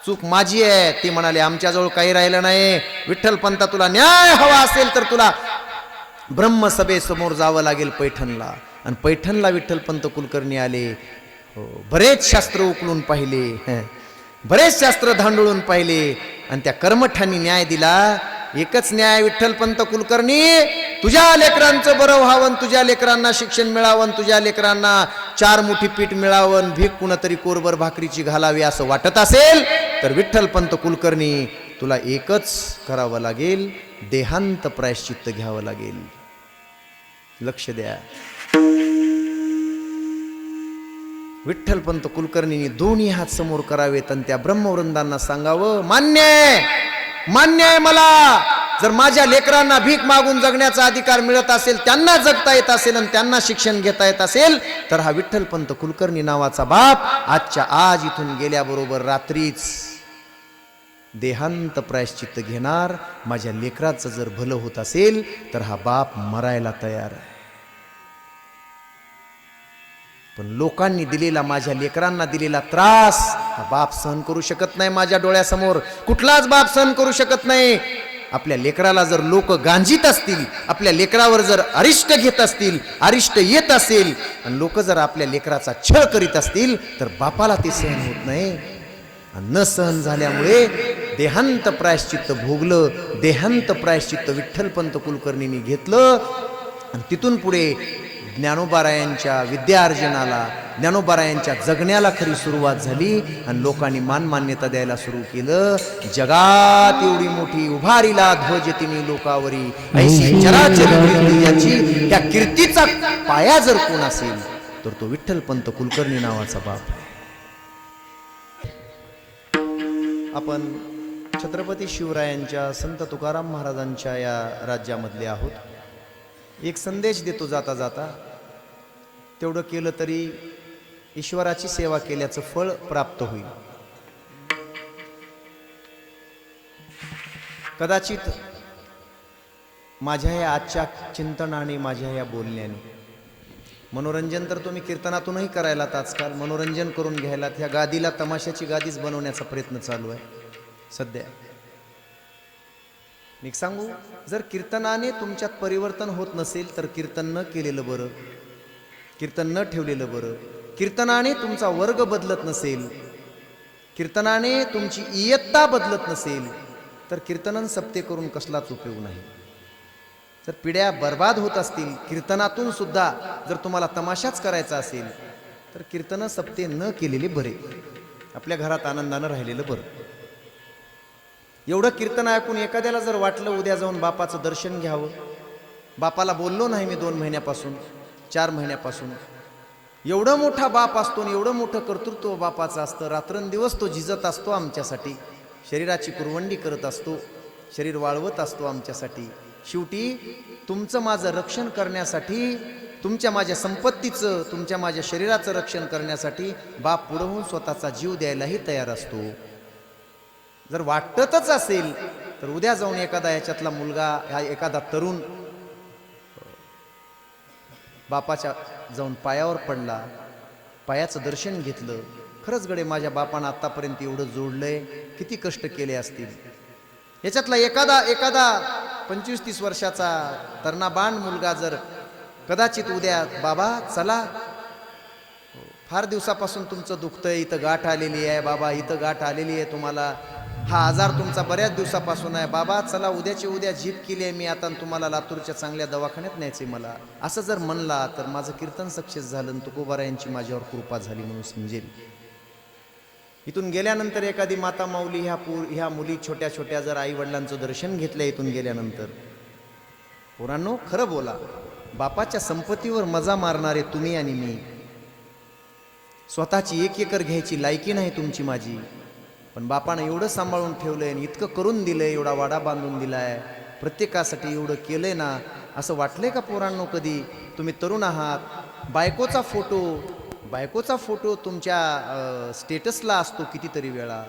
चूक माझी आहे. ते म्हणाले, आमच्याजवळ काही राहिलं नाही, विठ्ठलपंता, तुला न्याय हवा असेल तर तुला ब्रह्मसभेसमोर जावं लागेल पैठणला. आणि पैठणला विठ्ठलपंत कुलकर्णी आले. बरेच शास्त्र उकलून पाहिले, बरेच शास्त्र धांडळून पाहिले, आणि त्या कर्मठांनी न्याय दिला. एकच न्याय, विठ्ठलपंत कुलकर्णी, तुझ्या लेकरांचं बरं व्हावं, तुझ्या लेकरांना शिक्षण मिळावं, तुझ्या लेकरांना 4 मुठी पीठ मिळावं, भीक कुणातरी कोरभर भाकरीची घालावी असं वाटत असेल तर विठ्ठलपंत कुलकर्णी, तुला एकच करावं लागेल, देहांत प्रायश्चित्त घ्यावं लागेल. लक्ष द्या. विठ्ठलपंत कुलकर्णींनी दोन्ही हात समोर करावेत आणि त्या ब्रह्मवृंदांना सांगावं, मान्य आहे मला, जर माझ्या लेकरांना भीक मागून जगण्याचा अधिकार मिळत असेल, त्यांना जगता येत असेल आणि त्यांना शिक्षण घेता येत असेल, तर हा विठ्ठलपंत कुलकर्णी नावाचा बाप आजच्या आज इथून गेल्याबरोबर रात्रीच देहांत प्रायश्चित्त घेणार. माझ्या लेकराचं जर भलं होत असेल तर हा बाप मरायला तयार आहे. पण लोकांनी दिलेला, माझ्या लेकरांना दिलेला त्रास हा बाप सहन करू शकत नाही. माझ्या डोळ्यासमोर कुठलाच बाप सहन करू शकत नाही. आपल्या लेकराला जर लोक गांजीत असतील, आपल्या लेकरावर जर अरिष्ट घेत असतील, अरिष्ट येत असेल, आणि लोक जर आपल्या लेकराचा छळ करीत असतील, तर बापाला ते सहन होत नाही. न सहन झाल्यामुळे देहांत प्रायश्चित्त भोगलं. देहांत प्रायश्चित्त विठ्ठलपंत कुलकर्णींनी घेतलं. आणि तिथून पुढे ज्ञानोबारायांच्या विद्यार्जनाला, ज्ञानोबारायांच्या जगण्याला खरी सुरुवात झाली. आणि लोकांनी मानमान्यता द्यायला सुरू केलं. जगात एवढी मोठी उभारीला ध्वज तिनी लोकावरी, ऐशी चराचर कीर्ती याची, त्या कीर्तीचा पाया जर कोण असेल तर तो विठ्ठलपंत कुलकर्णी नावाचा बाप आहे. आपण छत्रपती शिवरायांच्या, संत तुकाराम महाराजांच्या या राज्यामधले आहोत. एक संदेश देतो जाता जाता, तेवढं केलं तरी ईश्वराची सेवा केल्याचं फळ प्राप्त होईल. कदाचित माझ्या या आजच्या चिंतनाने, माझ्या या बोलण्याने मनोरंजन तर तुम्ही कीर्तनातूनही करायलात. आजकाल मनोरंजन करून घ्यायलात. ह्या गादीला तमाशाची गादीच बनवण्याचा प्रयत्न चालू आहे सध्या. मी सांगू, जर कीर्तनाने तुमच्यात परिवर्तन होत नसेल तर कीर्तन न केलेलं बरं, कीर्तन न ठेवलेलं बरं. कीर्तनाने तुमचा वर्ग बदलत नसेल, कीर्तनाने तुमची इयत्ता बदलत नसेल तर कीर्तनन सप्ते करून कसलाच उपयोग नाही. जर पिढ्या बर्बाद होत असतील कीर्तनातून सुद्धा, जर तुम्हाला तमाशाच करायचा असेल तर कीर्तन सप्ते न केलेले बरे, आपल्या घरात आनंदानं राहिलेलं बरं. एवढं कीर्तन ऐकून एखाद्याला जर वाटलं उद्या जाऊन बापाचं दर्शन घ्यावं, बापाला बोललो नाही मी 2 महिन्यापासून, 4 महिन्यापासून, एवढं मोठा बाप असतो आणि एवढं मोठं कर्तृत्व बापाचं असतं, रात्रंदिवस तो झिजत असतो आमच्यासाठी, शरीराची कुरवंडी करत असतो, शरीर वाळवत असतो आमच्यासाठी. शेवटी तुमचं माझं रक्षण करण्यासाठी, तुमच्या माझ्या संपत्तीचं, तुमच्या माझ्या शरीराचं रक्षण करण्यासाठी बाप पुढं होऊन स्वतःचा जीव द्यायलाही तयार असतो. जर वाटतच असेल तर उद्या जाऊन एखादा याच्यातला मुलगा, हा एखादा तरुण बापाच्या जाऊन पायावर पडला, पायाचं दर्शन घेतलं, खरंच गडे माझ्या बापानं आतापर्यंत एवढं जोडलंय, किती कष्ट केले असतील. याच्यातला एखादा 25-30 वर्षाचा तरुणाबाण मुलगा जर कदाचित उद्या, बाबा चला, फार दिवसापासून तुमचं दुखतंय, इथं गाठ आलेली आहे बाबा, इथं गाठ आलेली आहे तुम्हाला, हा आजार तुमचा बऱ्याच दिवसापासून आहे बाबा, चला उद्याची उद्या जीप केली आहे मी आता, तुम्हाला लातूरच्या चांगल्या दवाखान्यात न्यायचे मला, असं जर म्हणला तर माझं कीर्तन सक्सेस झालं, तुकोबारायांची माझ्यावर कृपा झाली म्हणून समजेल. इथून गेल्यानंतर एखादी माता माऊली, ह्या मुली छोट्या छोट्या जर आई वडिलांचं दर्शन घेतलं इथून गेल्यानंतर, पोरांनो खरं बोला, बापाच्या संपत्तीवर मजा मारणारे तुम्ही आणि मी, स्वतःची 1 एकर घ्यायची लायकी नाही तुमची माझी, पण बापानं एवढं सांभाळून ठेवलंय आणि इतकं करून दिलंय, एवढा वाडा बांधून दिलाय, प्रत्येकासाठी एवढं केलंय ना, असं वाटलंय का पोरांनो कधी? तुम्ही तरुण आहात, बायकोचा फोटो तुमच्या स्टेटसला असतो कितीतरी वेळा.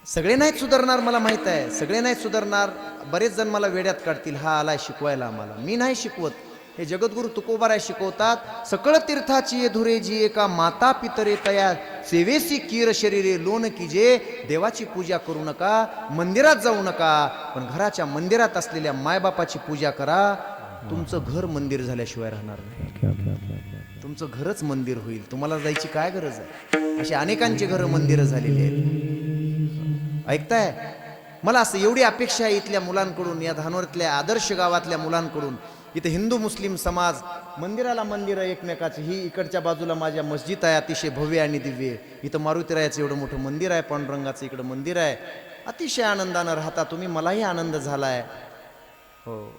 सगळे नाहीत सुधारणार, मला माहित आहे, सगळे नाहीत सुधारणार. बरेच जण मला वेड्यात काढतील, हा आलाय शिकवायला आम्हाला. मी नाही शिकवत, हे जगद्गुरु तुकोबाराय शिकवतात. सकळ तीर्थाची धुरे जी एका माता पितरे तया सेवेसी कीर शरीरे लोन कीजे. देवाची पूजा करू नका, मंदिरात जाऊ नका, पण घराच्या मंदिरात असलेल्या मायबापाची पूजा करा. तुमचं घर मंदिर झाल्याशिवाय राहणार नाही, तुमचं घरच मंदिर होईल. तुम्हाला जायची काय गरज आहे? अशी अनेकांची घरं मंदिरं झालेली आहेत. ऐकताय? मला असं एवढी अपेक्षा आहे इथल्या मुलांकडून, या धानोरतल्या आदर्श गावातल्या मुलांकडून. इथं हिंदू मुस्लिम समाज, मंदिराला मंदिरं एकमेकाची. ही इकडच्या बाजूला माझ्या मस्जिद आहे अतिशय भव्य आणि दिव्य, इथं मारुतीरायाचं एवढं मोठं मंदिर आहे, पांडुरंगाचं इकडं मंदिर आहे. अतिशय आनंदानं राहता तुम्ही, मलाही आनंद झालाय. हो,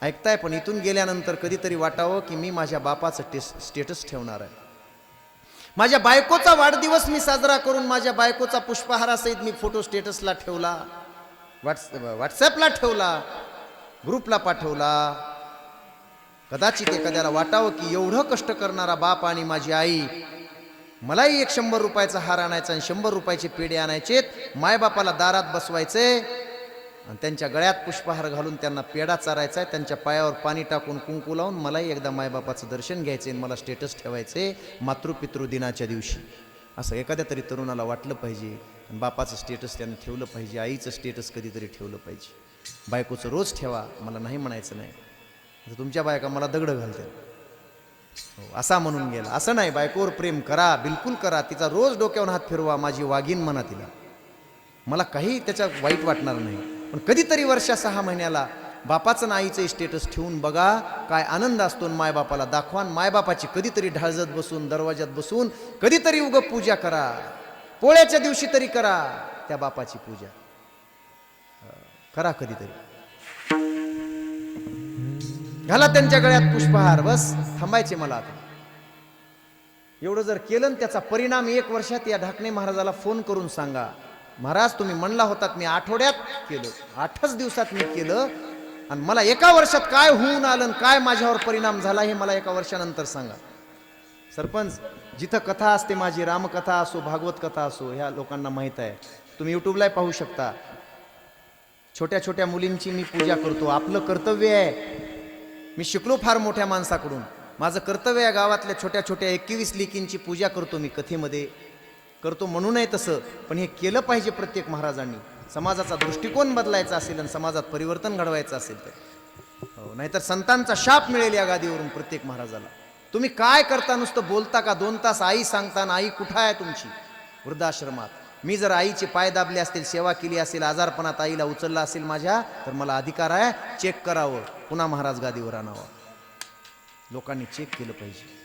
ऐकताय? पण इथून गेल्यानंतर कधीतरी वाटावं की मी माझ्या बापाचं स्टेटस ठेवणार आहे. माझ्या बायकोचा वाढदिवस मी साजरा करून माझ्या बायकोचा पुष्पहारासहित मी फोटो स्टेटसला ठेवला, व्हॉट्सॲपला ठेवला, ग्रुपला पाठवला. कदाचित एखाद्याला वाटावं की एवढं कष्ट करणारा बाप आणि माझी आई, मलाही 100 रुपयाचा हार आणायचा आणि 100 रुपयाचे पेढे आणायचेत, मायबापाला दारात बसवायचे आणि त्यांच्या गळ्यात पुष्पहार घालून त्यांना पेढा चारायचा आहे, त्यांच्या पायावर पाणी टाकून कुंकू लावून मलाही एकदा मायबापाचं दर्शन घ्यायचे, मला स्टेटस ठेवायचे मातृपितृ दिनाच्या दिवशी. असं एखाद्या तरी तरुणाला वाटलं पाहिजे. आणि बापाचं स्टेटस त्यानं ठेवलं पाहिजे, आईचं स्टेटस कधीतरी ठेवलं पाहिजे. बायकोचं रोज ठेवा, मला नाही म्हणायचं नाही. तुमच्या बायका मला दगड घालते, हो असा म्हणून गेला, असं नाही. बायकोवर प्रेम करा, बिलकुल करा, तिचा रोज डोक्यावर हात फिरवा, माझी वागीन म्हणा तिला, मला काही त्याच्यात वाईट वाटणार नाही. पण कधीतरी वर्षा 6 महिन्याला बापाचं आणि आईचं स्टेटस ठेवून बघा, काय आनंद असतो. मायबापाला दाखवा, मायबापाची कधीतरी ढाळजत बसून, दरवाजात बसून कधीतरी उग पूजा करा. पोळ्याच्या दिवशी तरी करा त्या बापाची पूजा, करा कधीतरी. घाला त्यांच्या गळ्यात पुष्पहार, बस थांबायचे मला आता. एवढं जर केलं त्याचा परिणाम 1 वर्षात या ढाकणे महाराजाला फोन करून सांगा. महाराज तुम्ही म्हणला होतात मी आठवड्यात केलं, 8च दिवसात मी केलं, आणि मला एका वर्षात काय होऊन आलं, काय माझ्यावर परिणाम झाला हे मला एका वर्षानंतर सांगा. सरपंच, जिथं कथा असते माझी, रामकथा असो भागवत कथा असो, ह्या लोकांना माहीत आहे. तुम्ही यूट्यूबला पाहू शकता. छोट्या छोट्या मुलींची मी पूजा करतो. आपलं कर्तव्य आहे. मी शिकलो फार मोठ्या माणसाकडून. माझं कर्तव्य आहे गावातल्या छोट्या छोट्या 21 लेकींची पूजा करतो मी कथेमध्ये करतो म्हणून आहे तसं, पण हे केलं पाहिजे प्रत्येक महाराजांनी. समाजाचा दृष्टिकोन बदलायचा असेल आणि समाजात परिवर्तन घडवायचं असेल तर. हो, नाहीतर संतांचा शाप मिळेल या गादीवरून प्रत्येक महाराजाला. तुम्ही काय करता, नुसतं बोलता का? 2 तास आई सांगताना आई कुठं आहे तुमची वृद्धाश्रमात? मी जर आईचे पाय दाबले असतील, सेवा केली असेल, आजारपणात आईला उचलला असेल माझ्या, तर मला अधिकार आहे चेक करावं, पुन्हा महाराज गादीवर आणावं. लोकांनी चेक केलं पाहिजे.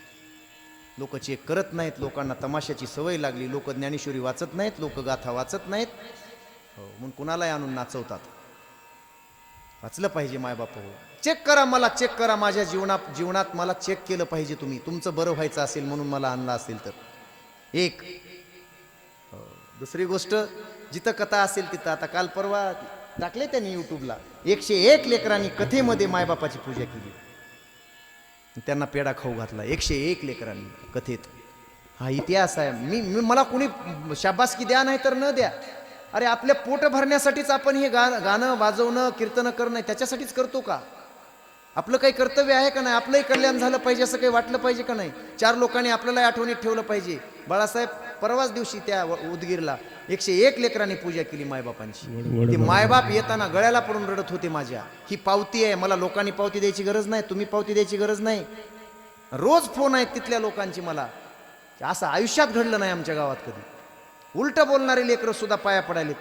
लोक चेक करत नाहीत. लोकांना तमाशाची सवय लागली. लोक ज्ञानेश्वरी वाचत नाहीत, लोक गाथा वाचत नाहीत. हो, म्हणून कुणालाही आणून नाचवतात. वाचलं पाहिजे मायबाप. हो, चेक करा, मला चेक करा. माझ्या जीवनात मला चेक केलं पाहिजे तुम्ही. तुमचं बरं व्हायचं असेल म्हणून मला आणलं असेल तर. एक दुसरी गोष्ट, जिथं कथा असेल तिथं, आता काल परवा टाकले त्यांनी यूट्यूबला, 101 लेकरांनी कथेमध्ये मायबापाची पूजा केली. त्यांना पेढा खाऊ घातला 101 लेकरांनी कथेत. हा इतिहास आहे. मला कोणी शाबासकी द्या नाही तर न द्या. अरे आपल्या पोट भरण्यासाठीच आपण हे गाणं वाजवणं, कीर्तन करणं त्याच्यासाठीच करतो का? आपलं काही कर्तव्य आहे का नाही? आपलंही कल्याण झालं पाहिजे असं काही वाटलं पाहिजे का नाही? 4 लोकांनी आपल्याला आठवणीत ठेवलं पाहिजे. बाळासाहेब परवाच दिवशी त्या उदगीरला 101 लेकरांनी पूजा केली मायबापांची. ते मायबाप येताना गळ्याला पडून रडत होते माझ्या. ही पावती आहे, मला लोकांनी पावती द्यायची गरज नाही, तुम्ही पावती द्यायची गरज नाही. रोज फोन आहेत तिथल्या लोकांची मला. असं आयुष्यात घडलं नाही आमच्या गावात कधी. उलट बोलणारे लेकरं सुद्धा पाया पडायलेत.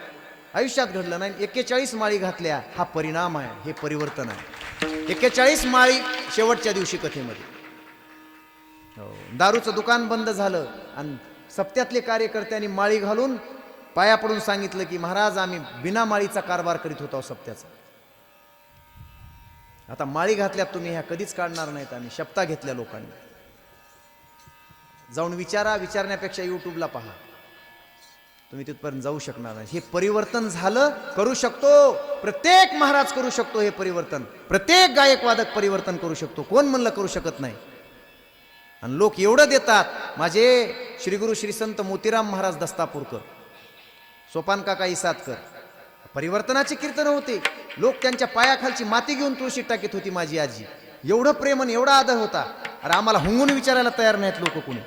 आयुष्यात घडलं नाही. 41 माळी घातल्या, हा परिणाम आहे, हे परिवर्तन आहे. 41 माळी शेवटच्या दिवशी कथेमध्ये. दारूचं दुकान बंद झालं आणि सप्त्यातले कार्यकर्त्यांनी माळी घालून पाया पडून सांगितलं की महाराज आम्ही बिना माळीचा कारभार करीत होतो सप्त्याचा. आता माळी घातल्यात तुम्ही, ह्या कधीच काढणार नाहीत आम्ही. शपथा घेतल्या लोकांनी. जाऊन विचारा, विचारण्यापेक्षा यूट्यूबला पहा. तुम्ही तिथपर्यंत जाऊ शकणार नाही. हे परिवर्तन झालं, करू शकतो प्रत्येक महाराज, करू शकतो हे परिवर्तन. प्रत्येक गायक वादक परिवर्तन करू शकतो. कोण म्हणलं करू शकत नाही? आणि लोक एवढं देतात. माझे श्री गुरु श्री संत मोतीराम महाराज दस्तापूरकर, सोपान काका इसादकर, परिवर्तनाची कीर्तन होते. लोक त्यांच्या पायाखालची माती घेऊन तुळशी टाकीत होती माझी आजी. एवढं प्रेम आणि एवढा आदर होता. अरे आम्हाला हुंगून विचारायला तयार नाहीत लोक कोणी.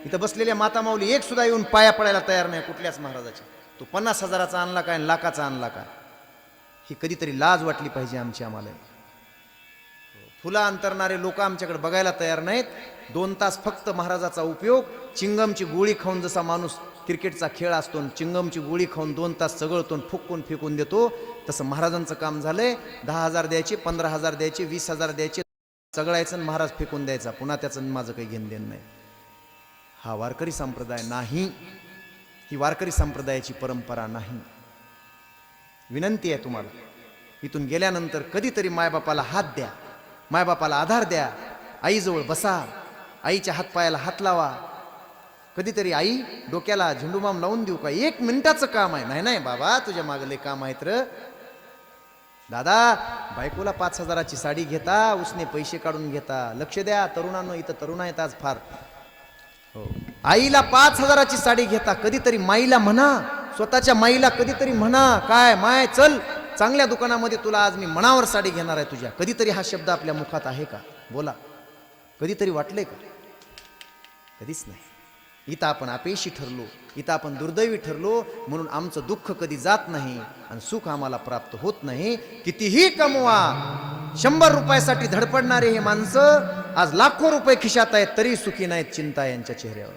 इथं बसलेल्या माता माऊली एक सुद्धा येऊन पाया पडायला तयार नाही कुठल्याच महाराजाची. तो 50,000चा आणला काय, लाखाचा आणला काय? ही कधीतरी लाज वाटली पाहिजे आमची आम्हाला. फुलं अंतरणारे लोक आमच्याकडे बघायला तयार नाहीत. 2 तास फक्त महाराजाचा उपयोग. चिंगमची गोळी खाऊन, जसा माणूस क्रिकेटचा खेळ असतो चिंगमची गोळी खाऊन 2 तास चगळतो, फुकून फेकून देतो, तसं महाराजांचं काम झालंय. 10,000 द्यायचे, 15,000 द्यायचे, 20,000 द्यायचे, चगळायचं आणि महाराज फेकून द्यायचा. पुन्हा त्याचं माझं काही घेणं देणं नाही. हा वारकरी संप्रदाय नाही. ही वारकरी संप्रदायाची परंपरा नाही. विनंती आहे तुम्हाला, इथून गेल्यानंतर कधीतरी मायबापाला हात द्या, मायबापाला आधार द्या. आईजवळ बसा, आईच्या हातपायाला हात लावा. कधीतरी आई डोक्याला झेंडूबाम लावून देऊ का? 1 मिनिटाचं काम आहे. नाही नाही बाबा, तुझ्या मागले काम आहेत र दादा. बायकोला 5,000ची साडी घेता, उसने पैसे काढून घेता. लक्ष द्या तरुणांनो, इथं तरुण आहेत आज फार. हो, आईला 5,000ची साडी घेता. कधीतरी माईला म्हणा, स्वतःच्या माईला कधीतरी म्हणा, काय माय चल चांगल्या दुकानामध्ये तुला आज मी मनावर साडी घेणार आहे तुझ्या. कधीतरी हा शब्द आपल्या मुखात आहे का? बोला, कधीतरी वाटले का? कधीच नाही. इथं आपण अपयशी ठरलो, इथं आपण दुर्दैवी ठरलो म्हणून आमचं दुःख कधी जात नाही आणि सुख आम्हाला प्राप्त होत नाही. कितीही कमवा, 100 रुपयासाठी धडपडणारे हे माणसं आज लाखो रुपये खिशात आहेत तरी सुखी नाहीत. चिंता यांच्या चेहऱ्यावर.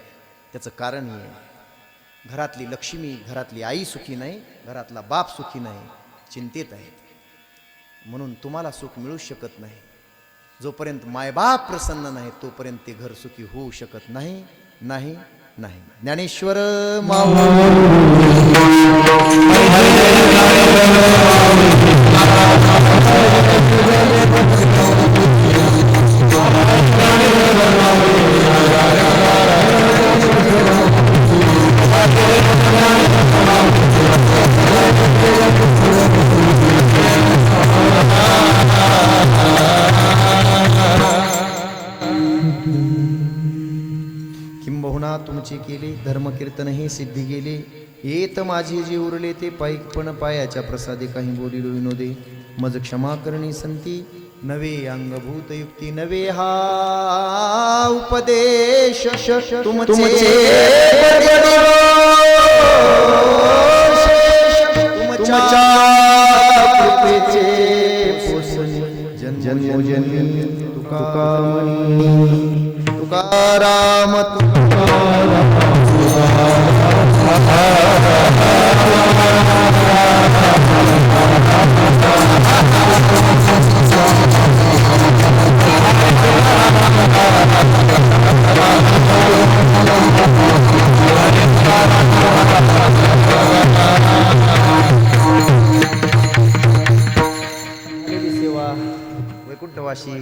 त्याचं कारण हे आहे, घरातली लक्ष्मी, घरातली आई सुखी नाही, घरातला बाप सुखी नाही, चिंतेत आहेत. म्हणून तुम्हाला सुख मिळू शकत नाही. जोपर्यंत मायबाप प्रसन्न नाही तोपर्यंत ते घर सुखी होऊ शकत नाही. नाही नाही. ज्ञानेश्वर माऊली तुमचे केले, धर्मकीर्तन हे सिद्धी गेले, येत माझे जे उरले ते पायीकपण पायाच्या प्रसादे काही बोलिलो विनोदे, मज क्षमा करणी संती नवे अंगभूत युक्ती नवे हा उपदेश तुमचे तुमच्या कृपेचे पोषणे जन्मोजन्मी तुकाराम वैकुंठवासी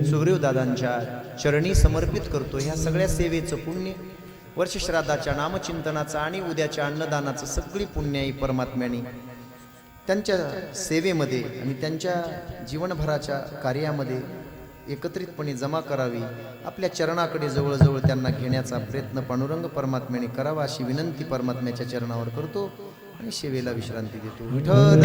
सुग्रीव दादांच्या चरणी समर्पित करतो. ह्या सगळ्या सेवेचं पुण्य, वर्षश्राद्धाच्या नामचिंतनाचं आणि उद्याच्या अन्नदानाचं सगळी पुण्याई परमात्म्याने त्यांच्या सेवेमध्ये आणि त्यांच्या जीवनभराच्या कार्यामध्ये एकत्रितपणे जमा करावी. आपल्या चरणाकडे जवळजवळ त्यांना घेण्याचा प्रयत्न पांडुरंग परमात्म्याने करावा अशी विनंती परमात्म्याच्या चरणावर करतो आणि सेवेला विश्रांती देतो. विठ्ठल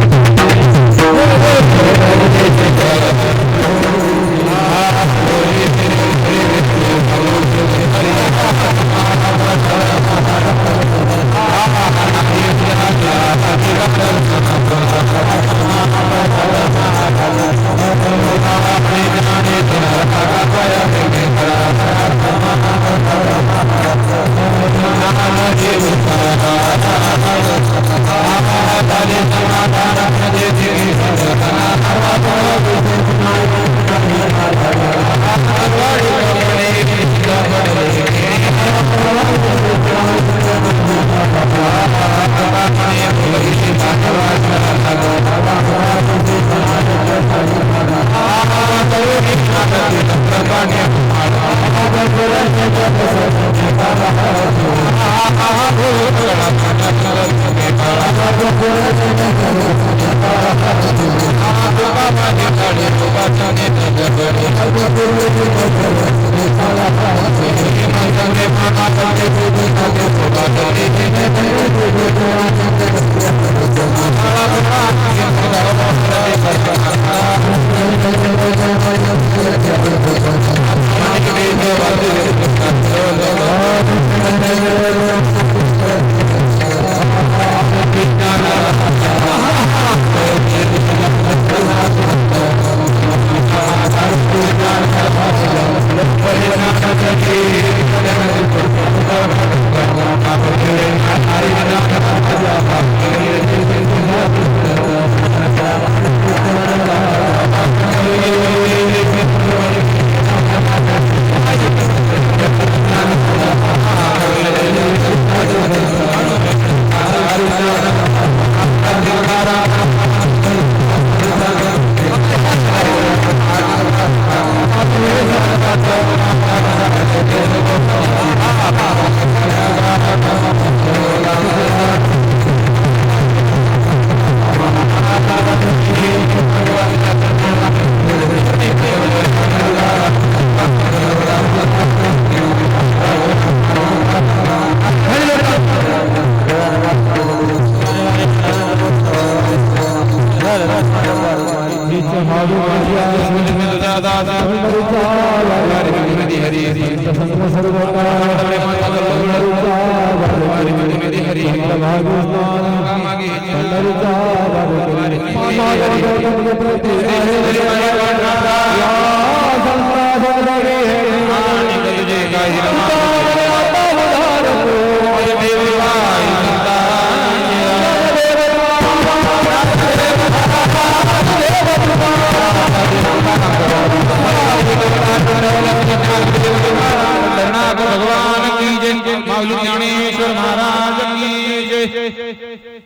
भगवान की जय, माऊली ज्ञानेश्वर महाराज की जय.